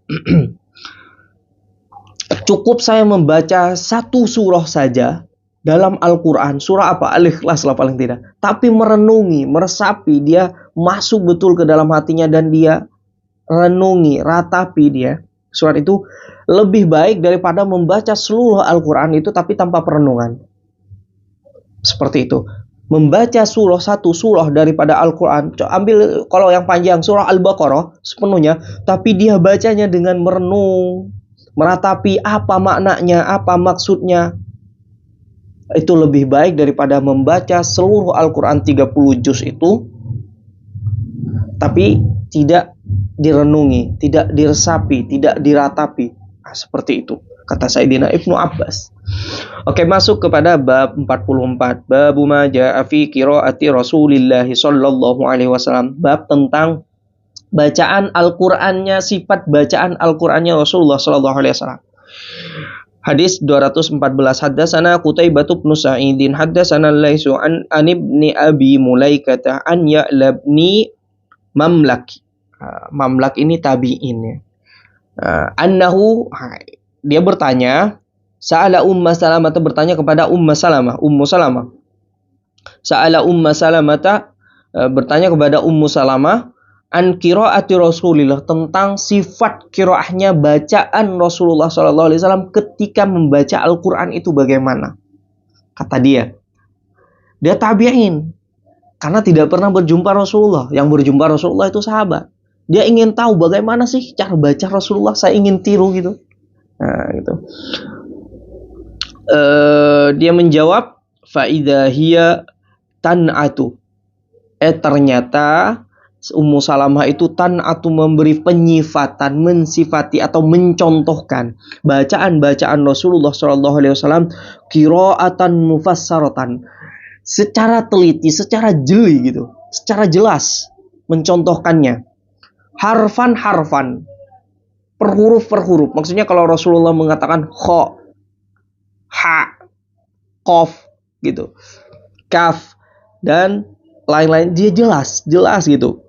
Cukup saya membaca satu surah saja dalam Al-Quran. Surah apa? Al-Ikhlas lah paling tidak. Tapi merenungi, meresapi, dia masuk betul ke dalam hatinya dan dia renungi, ratapi dia. Surat itu lebih baik daripada membaca seluruh Al-Quran itu tapi tanpa perenungan. Seperti itu. Membaca satu surah daripada Al-Quran. Ambil kalau yang panjang surah Al-Baqarah sepenuhnya. Tapi dia bacanya dengan merenung. Meratapi apa maknanya, apa maksudnya. Itu lebih baik daripada membaca seluruh Al-Quran 30 juz itu. Tapi tidak direnungi, tidak diresapi, tidak diratapi. Nah, seperti itu kata Sayyidina Ibnu Abbas. Oke, masuk kepada bab 44. Babu ma jaa fi qiraati Rasulillah sallallahu alaihi wasallam. Bab tentang bacaan Al-Qur'annya, sifat bacaan Al-Qur'annya Rasulullah sallallahu alaihi wasallam. Hadis 214. Haddatsana Qutaibah bin Sa'idin, haddatsana Laitsu an ibni Abi Mulaikah an Ya'labni Mamlak. Mamlak ini tabi'in ya. Annahu, dia bertanya, Sa'ala Umma Salamah, bertanya kepada Ummu Salamah. Sa'ala Ummu Salamah, bertanya kepada Ummu Salamah an qiraati Rasulillah, tentang sifat qiraahnya, bacaan Rasulullah sallallahu alaihi wasallam ketika membaca Al-Qur'an itu bagaimana? Kata dia tabi'in, karena tidak pernah berjumpa Rasulullah. Yang berjumpa Rasulullah itu sahabat. Dia ingin tahu bagaimana sih cara baca Rasulullah, saya ingin tiru gitu. Nah, gitu. Dia menjawab, faidha hiya tan'atu. Ternyata Ummu Salamah itu tan'atu, memberi penyifatan, mensifati atau mencontohkan bacaan-bacaan Rasulullah sallallahu alaihi wasallam qiraatan mufassaratan, secara teliti, secara jeli gitu, secara jelas mencontohkannya. Harfan-harfan, per huruf. Maksudnya kalau Rasulullah mengatakan kha, ha, qaf gitu, kaf dan lain-lain, dia jelas gitu.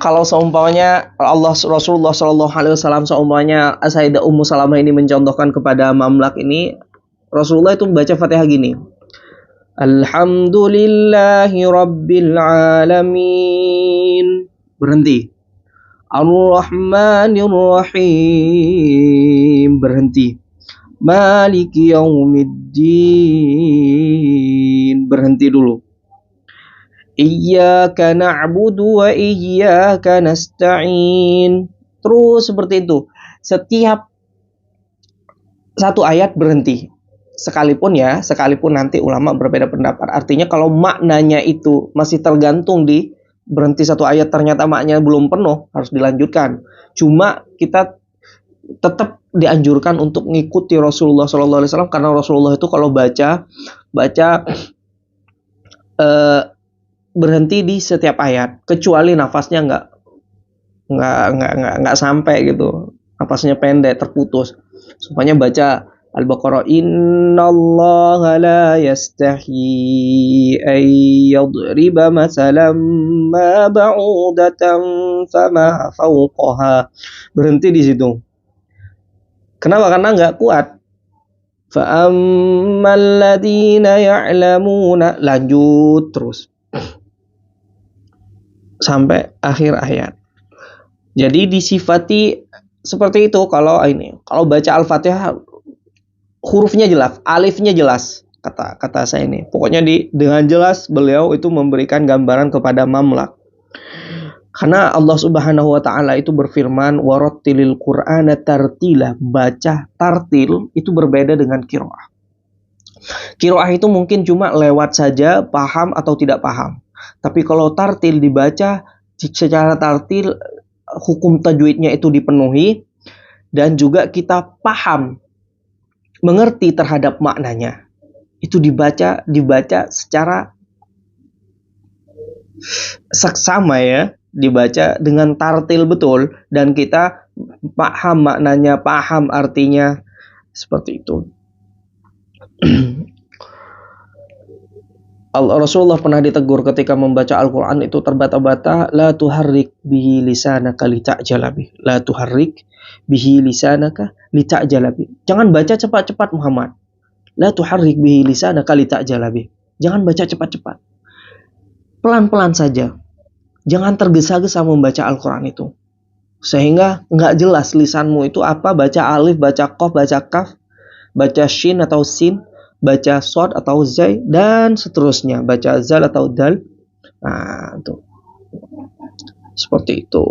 Kalau seumpamanya Rasulullah Shallallahu Alaihi Wasallam, seumpamanya Sayyidah Ummu Salamah ini mencontohkan kepada Mamlak ini, Rasulullah itu membaca Fatihah gini, Alhamdulillahi Rabbil Alamin, berhenti. Ar-Rahmanir Rahim, berhenti. Maliki Yaumiddin, berhenti dulu. Iyyaka na'budu wa iyyaka nasta'in. Terus seperti itu. Setiap satu ayat berhenti. Sekalipun nanti ulama berbeda pendapat. Artinya kalau maknanya itu masih tergantung di berhenti satu ayat, ternyata maknanya belum penuh, harus dilanjutkan. Cuma kita tetap dianjurkan untuk mengikuti Rasulullah SAW, karena Rasulullah itu kalau baca berhenti di setiap ayat, kecuali nafasnya nggak sampai gitu, nafasnya pendek, terputus. Supaya baca Al-Baqarah, innallaha la yastahi ay yadriba masalan ma ba'udatan fama fawqaha. Berhenti di situ. Kenapa? Karena nggak kuat. Fa'ammal ladzina ya'lamuna, lanjut terus sampai akhir ayat. Jadi disifati seperti itu. Kalau baca Al-Fatihah, hurufnya jelas, alifnya jelas, kata saya ini. Pokoknya dengan jelas beliau itu memberikan gambaran kepada mamlak. Karena Allah Subhanahu wa taala itu berfirman, warattilil Qur'ana tartila. Baca tartil itu berbeda dengan qiraah. Qiraah itu mungkin cuma lewat saja, paham atau tidak paham. Tapi kalau tartil dibaca secara tartil, hukum tajwidnya itu dipenuhi dan juga kita paham, mengerti terhadap maknanya. Itu dibaca secara seksama ya, dibaca dengan tartil betul dan kita paham maknanya, paham artinya, seperti itu. Rasulullah pernah ditegur ketika membaca Al-Quran itu terbata-bata, la tuharrik bihi lisanaka lita'jala bih. La tuharrik bihi lisanaka lita'jala bih. Jangan baca cepat-cepat Muhammad. La tuharrik bihi lisanaka lita'jala bih. Jangan baca cepat-cepat. Pelan-pelan saja. Jangan tergesa-gesa membaca Al-Quran itu. Sehingga nggak jelas lisanmu itu apa, baca alif, baca qaf, baca kaf, baca shin atau sin, baca sod atau zai, dan seterusnya, baca zal atau dal. Nah, itu. Seperti itu.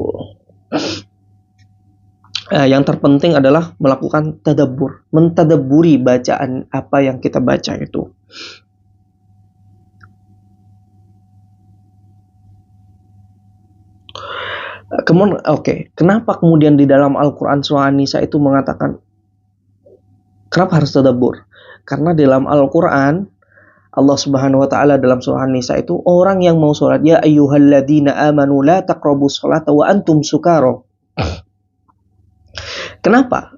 Yang terpenting adalah melakukan tadabbur, mentadabburi bacaan apa yang kita baca itu. Kemudian, kenapa kemudian di dalam Al-Quran surah An-Nisa itu mengatakan kenapa harus tadabbur? Karena dalam Al-Quran Allah Subhanahu wa taala dalam surah An-Nisa itu, orang yang mau sholat, ya ayyuhalladzina amanu la taqrabus sholata wa antum sukara. Kenapa?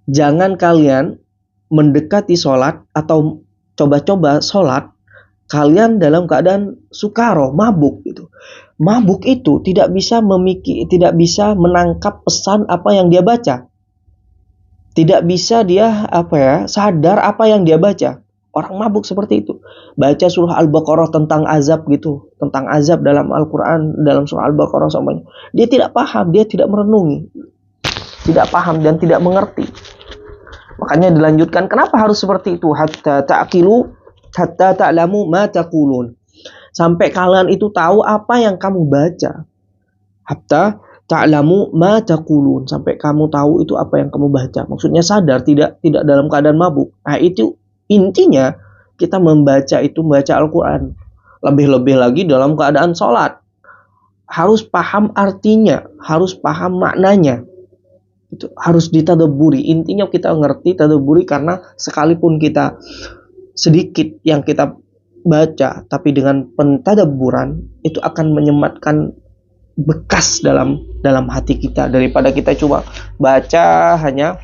Jangan kalian mendekati sholat atau coba-coba sholat kalian dalam keadaan sukaro, mabuk gitu. Mabuk itu tidak bisa menangkap pesan apa yang dia baca. Tidak bisa dia sadar apa yang dia baca. Orang mabuk seperti itu. Baca surah Al-Baqarah tentang azab gitu, tentang azab dalam Al-Qur'an, dalam surah Al-Baqarah semuanya. Dia tidak paham, dia tidak merenungi. Tidak paham dan tidak mengerti. Makanya dilanjutkan, kenapa harus seperti itu? Hatta ta'lamu ma taqulun. Sampai kalian itu tahu apa yang kamu baca. Hatta ta'lamu ma taqulun. Sampai kamu tahu itu apa yang kamu baca. Maksudnya sadar, tidak dalam keadaan mabuk. Nah, itu intinya kita membaca Al-Quran. Lebih-lebih lagi dalam keadaan sholat. Harus paham artinya, harus paham maknanya. Itu harus ditadabburi. Intinya kita ngerti tadabburi, karena sekalipun kita sedikit yang kita baca, tapi dengan pentadabburan itu akan menyematkan bekas dalam hati kita, daripada kita cuma baca hanya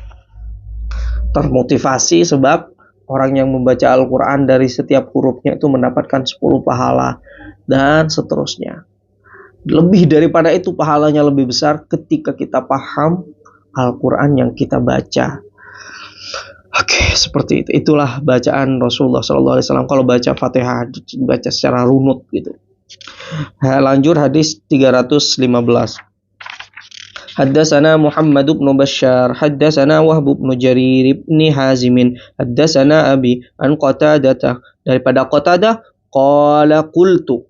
termotivasi sebab orang yang membaca Al-Quran dari setiap hurufnya itu mendapatkan 10 pahala dan seterusnya. Lebih daripada itu, pahalanya lebih besar ketika kita paham Al-Quran yang kita baca. Seperti itu. Itulah bacaan Rasulullah SAW. Kalau baca Fatihah, baca secara runut gitu. Lanjut hadis 315. Haddatsana Muhammad bin Bashar, haddatsana Wahb bin Jarir bin Hazim, haddatsana Abi an Qatadah, daripada Qatadah, qala qultu.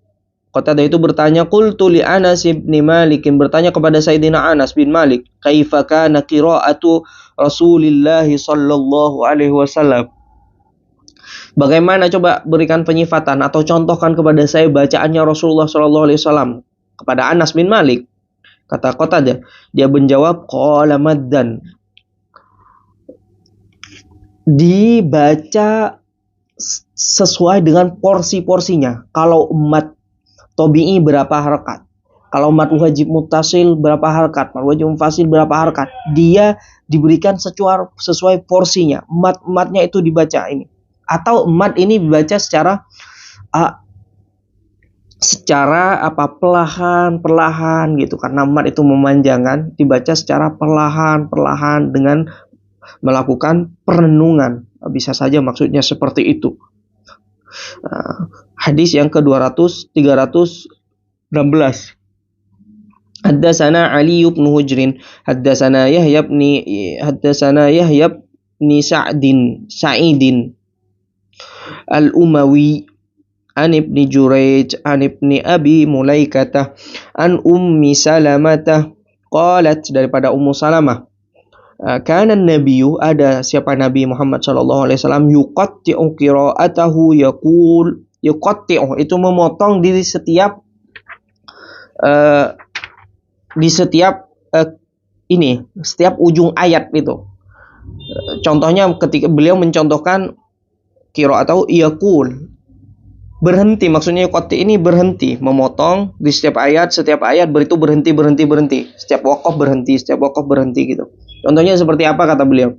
Qatadah itu bertanya, qultu li Anas bin Malik, bertanya kepada Sayyidina Anas bin Malik, kaifa kana qira'atu Rasulillah sallallahu alaihi wasallam. Bagaimana, coba berikan penyifatan atau contohkan kepada saya bacaannya Rasulullah sallallahu alaihi wasallam kepada Anas bin Malik. Kata Qatadah, dia menjawab, qala maddan. Dibaca sesuai dengan porsi-porsinya. Kalau umat Tobi'i berapa harakat, kalau mat wajib muttasil berapa harakat, mat wajib munfasil berapa harakat, dia diberikan sesuai porsinya. Matnya itu dibaca ini, atau mat ini dibaca secara perlahan gitu, karena mat itu memanjangkan, dibaca secara perlahan dengan melakukan perenungan. Bisa saja maksudnya seperti itu. Hadis yang ke-316. Haddatsana Ali bin Hujrin, haddatsana Yahya bin Sa'idin. Al-Umawi an Ibni Jurayj an Ibni Abi Mulaikatah an Ummi Salamah qalat, daripada Ummu Salamah, kana nabiyyu, ada siapa Nabi Muhammad sallallahu alaihi wasallam, yuqatti'u qira'atahu yaqul, yuqatti'u itu memotong di setiap setiap ujung ayat itu. Contohnya ketika beliau mencontohkan qira'atahu yaqul, berhenti, maksudnya yuqatti ini berhenti, memotong di setiap ayat beritu berhenti, setiap waqaf berhenti gitu. Contohnya seperti apa kata beliau?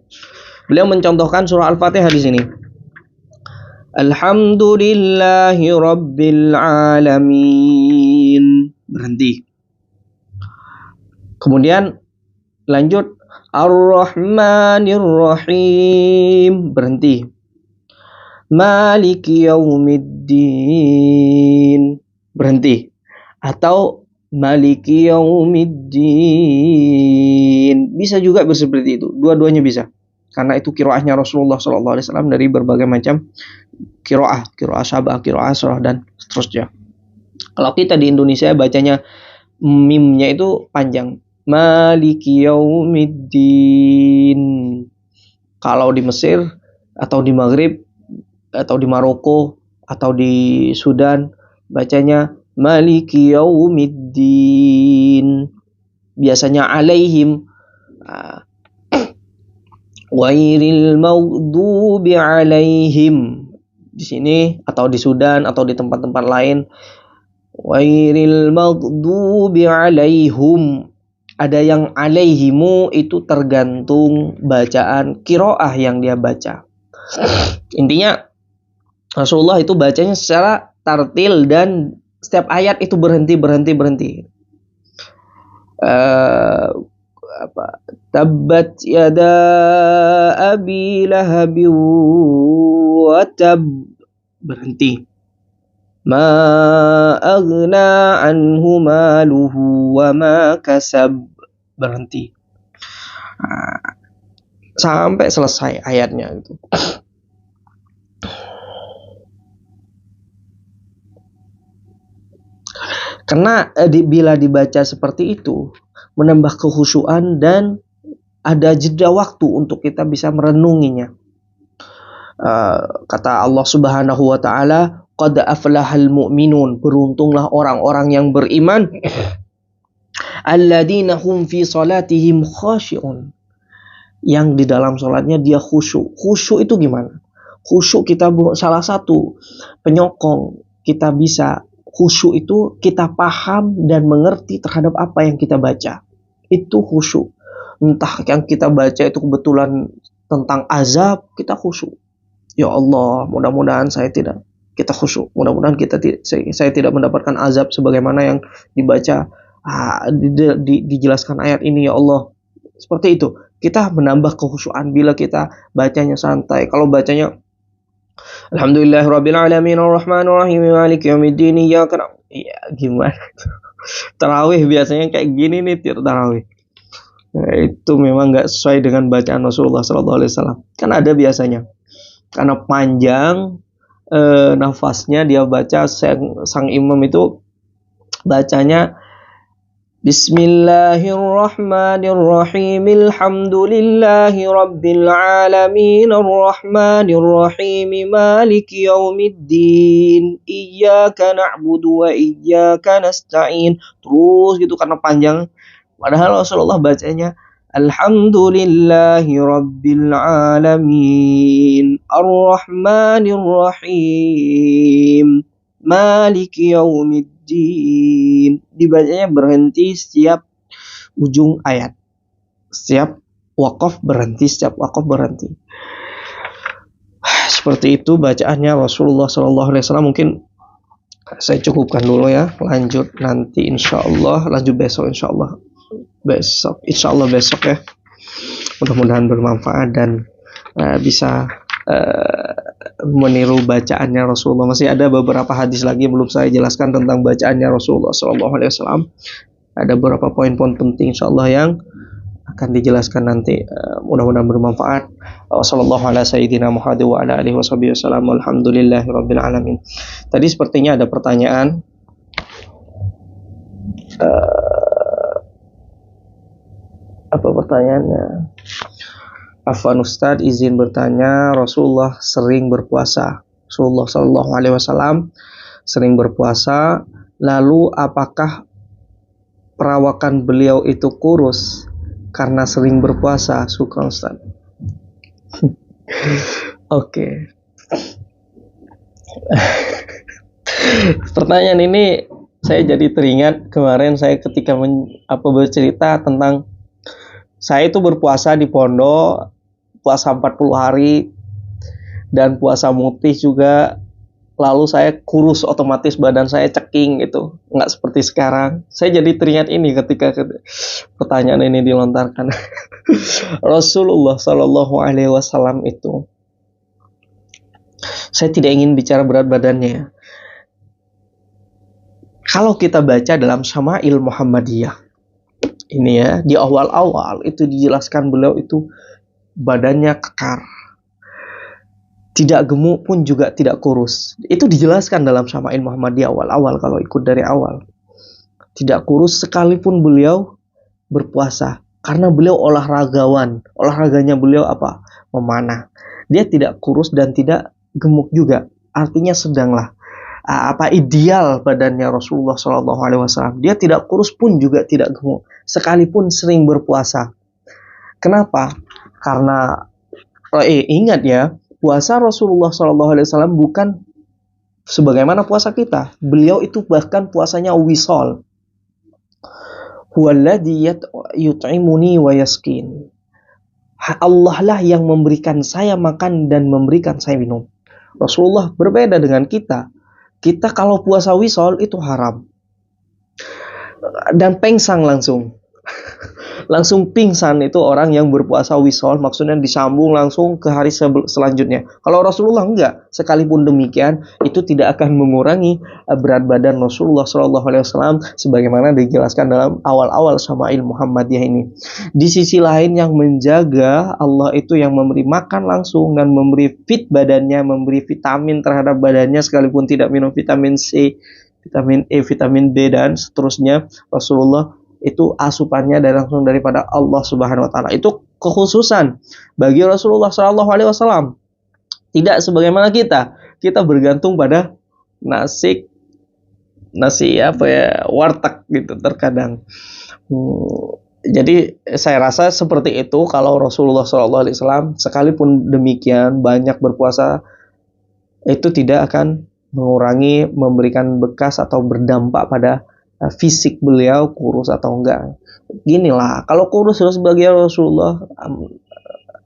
Beliau mencontohkan surah Al-Fatihah di sini. Alhamdulillahi Rabbil Alamin. Berhenti. Kemudian lanjut. Ar-Rahmanir Rahim. Berhenti. Maliki Yaumiddin. Berhenti. Atau Maliki Yaumiddin. Bisa juga seperti itu. Dua-duanya bisa. Karena itu qiraahnya Rasulullah SAW dari berbagai macam qiraah sabah, qiraah surah dan seterusnya. Kalau kita di Indonesia bacanya mimnya itu panjang. Maliki Yaumiddin. Kalau di Mesir atau di Maghrib atau di Maroko atau di Sudan bacanya Maliki Yaumiddin. Biasanya alaihim ghairil maghdubi alaihim. Di sini atau di Sudan atau di tempat-tempat lain ghairil maghdubi alaihim. Ada yang alaihimu, itu tergantung bacaan qiraah yang dia baca. Intinya Rasulullah itu bacanya secara tartil dan setiap ayat itu berhenti. Tabbat yada abi lahabi wa tab, berhenti. Ma aghna anhu maluhu wa ma kasab, berhenti. Sampai selesai ayatnya gitu. Karena bila dibaca seperti itu menambah kekhusyuan dan ada jeda waktu untuk kita bisa merenunginya. Kata Allah Subhanahu wa taala, qad aflahal mu'minun, beruntunglah orang-orang yang beriman, alladzina hum fi salatihim khashi'un, yang di dalam salatnya dia khusyuk. Khusyuk itu gimana? Khusyuk kita salah satu penyokong kita bisa khusyuk itu kita paham dan mengerti terhadap apa yang kita baca. Itu khusyuk. Entah yang kita baca itu kebetulan tentang azab, kita khusyuk. Ya Allah, mudah-mudahan kita khusyuk. Mudah-mudahan saya tidak mendapatkan azab sebagaimana yang dibaca dijelaskan ayat ini, ya Allah. Seperti itu. Kita menambah kekhusyuan bila kita bacanya santai. Kalau bacanya Alhamdulillahirabbil alamin arrahmanir rahim maliki yaumiddin iyyaka na'budu. Ya gimana? Tarawih biasanya kayak gini nih tarawih. Nah, itu memang nggak sesuai dengan bacaan Rasulullah SAW. Kan ada biasanya karena panjang nafasnya dia baca, sang imam itu bacanya Bismillahirrahmanirrahim. Alhamdulillahi rabbil alamin arrahmanirrahim maliki yaumiddin iyyaka na'budu wa iyyaka nasta'in. Terus gitu karena panjang. Padahal Rasulullah bacanya Alhamdulillahi rabbil alamin arrahmanirrahim maliki yaumiddin. Dibacanya berhenti setiap ujung ayat, setiap waqaf berhenti. Seperti itu bacaannya Rasulullah SAW. Mungkin saya cukupkan dulu ya, lanjut nanti insyaallah, lanjut besok insyaallah besok ya. Mudah-mudahan bermanfaat dan bisa meniru bacaannya Rasulullah. Masih ada beberapa hadis lagi yang belum saya jelaskan tentang bacaannya Rasulullah SAW. Ada beberapa poin-poin penting insyaallah yang akan dijelaskan nanti. Mudah-mudahan bermanfaat. Wassallallahu ala sayyidina Muhammad wa ala alihi wasallam. Alhamdulillahirabbil alamin. Tadi sepertinya ada pertanyaan. Apa pertanyaannya? Afwan Ustadz, izin bertanya, Rasulullah sering berpuasa. Rasulullah Shallallahu Alaihi Wasallam sering berpuasa. Lalu apakah perawakan beliau itu kurus karena sering berpuasa? Syukran Ustadz. Oke. Pertanyaan ini saya jadi teringat kemarin saya ketika bercerita tentang saya itu berpuasa di pondok, puasa 40 hari dan puasa mutih juga. Lalu saya kurus, otomatis badan saya ceking gitu, nggak seperti sekarang. Saya jadi teringat ini ketika pertanyaan ini dilontarkan. Rasulullah Shallallahu Alaihi Wasallam itu, saya tidak ingin bicara berat badannya. Kalau kita baca dalam Syama'il Muhammadiyah, ini ya, di awal-awal itu dijelaskan beliau itu badannya kekar, tidak gemuk pun juga tidak kurus. Itu dijelaskan dalam Syama'il Muhammadiyah awal-awal, kalau ikut dari awal. Tidak kurus sekalipun beliau berpuasa, karena beliau olahragawan. Olahraganya beliau apa? Memanah. Dia tidak kurus dan tidak gemuk juga. Artinya sedanglah. Ideal badannya Rasulullah SAW. Dia tidak kurus pun juga tidak gemuk, sekalipun sering berpuasa. Kenapa? Karena ingat ya, puasa Rasulullah SAW bukan sebagaimana puasa kita. Beliau itu bahkan puasanya wisol. Huwaladzi yut'imuni wa yaskin. Allah lah yang memberikan saya makan dan memberikan saya minum. Rasulullah berbeda dengan kita. Kita kalau puasa wisol itu haram. Dan pengsang langsung. Langsung pingsan itu orang yang berpuasa wisol, maksudnya disambung langsung ke hari selanjutnya. Kalau Rasulullah enggak, sekalipun demikian itu tidak akan mengurangi berat badan Rasulullah SAW sebagaimana dijelaskan dalam awal-awal Syama'il Muhammadiyah ini. Di sisi lain yang menjaga Allah itu yang memberi makan langsung dan memberi fit badannya, memberi vitamin terhadap badannya sekalipun tidak minum vitamin C, vitamin E, vitamin B dan seterusnya. Rasulullah itu asupannya langsung daripada Allah Subhanahu wa taala. Itu kekhususan bagi Rasulullah Shallallahu Alaihi Wasallam. Tidak sebagaimana kita. Kita bergantung pada nasi warteg gitu terkadang. Jadi saya rasa seperti itu. Kalau Rasulullah Shallallahu Alaihi Wasallam sekalipun demikian banyak berpuasa, itu tidak akan mengurangi, memberikan bekas atau berdampak pada fisik beliau kurus atau enggak. Ginilah, kalau kurus sebagai Rasulullah,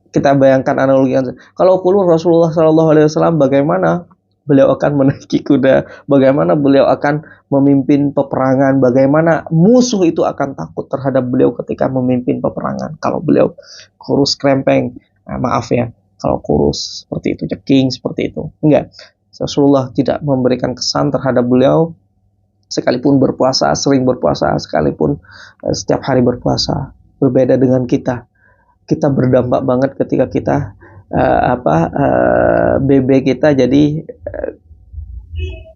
kita bayangkan analogi. Kalau kurus Rasulullah SAW, bagaimana beliau akan menaiki kuda, bagaimana beliau akan memimpin peperangan, bagaimana musuh itu akan takut terhadap beliau ketika memimpin peperangan. Kalau beliau kurus krempeng, maaf ya, kalau kurus seperti itu, ceking seperti itu, enggak. Rasulullah tidak memberikan kesan terhadap beliau sekalipun berpuasa, sering berpuasa, sekalipun setiap hari berpuasa. Berbeda dengan kita. Kita berdampak banget ketika kita BB kita jadi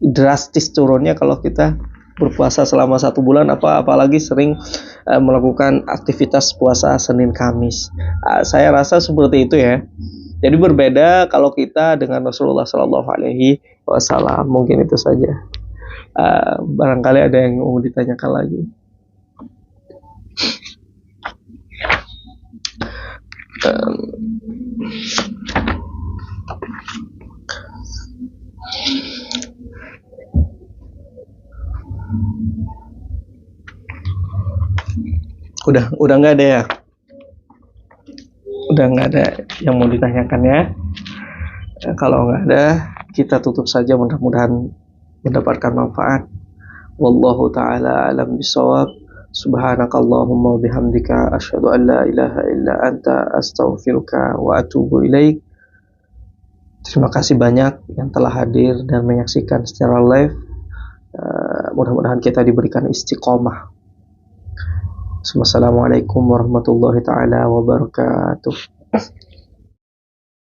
drastis turunnya kalau kita berpuasa selama 1 bulan, apalagi sering melakukan aktivitas puasa Senin Kamis. Saya rasa seperti itu ya. Jadi berbeda kalau kita dengan Rasulullah Shallallahu Alaihi Wasallam. Mungkin itu saja. Barangkali ada yang mau ditanyakan lagi. Udah nggak ada ya? Udah nggak ada yang mau ditanyakan ya? Kalau nggak ada, kita tutup saja, mudah-mudahan mendapatkan manfaat. Wallahu ta'ala alam bisawab. Subhanakallahumma bihamdika asyhadu an la ilaha illa anta astaghfiruka wa atubu ilaik. Terima kasih banyak yang telah hadir dan menyaksikan secara live. Mudah-mudahan kita diberikan istiqomah Wassalamualaikum warahmatullahi taala wabarakatuh.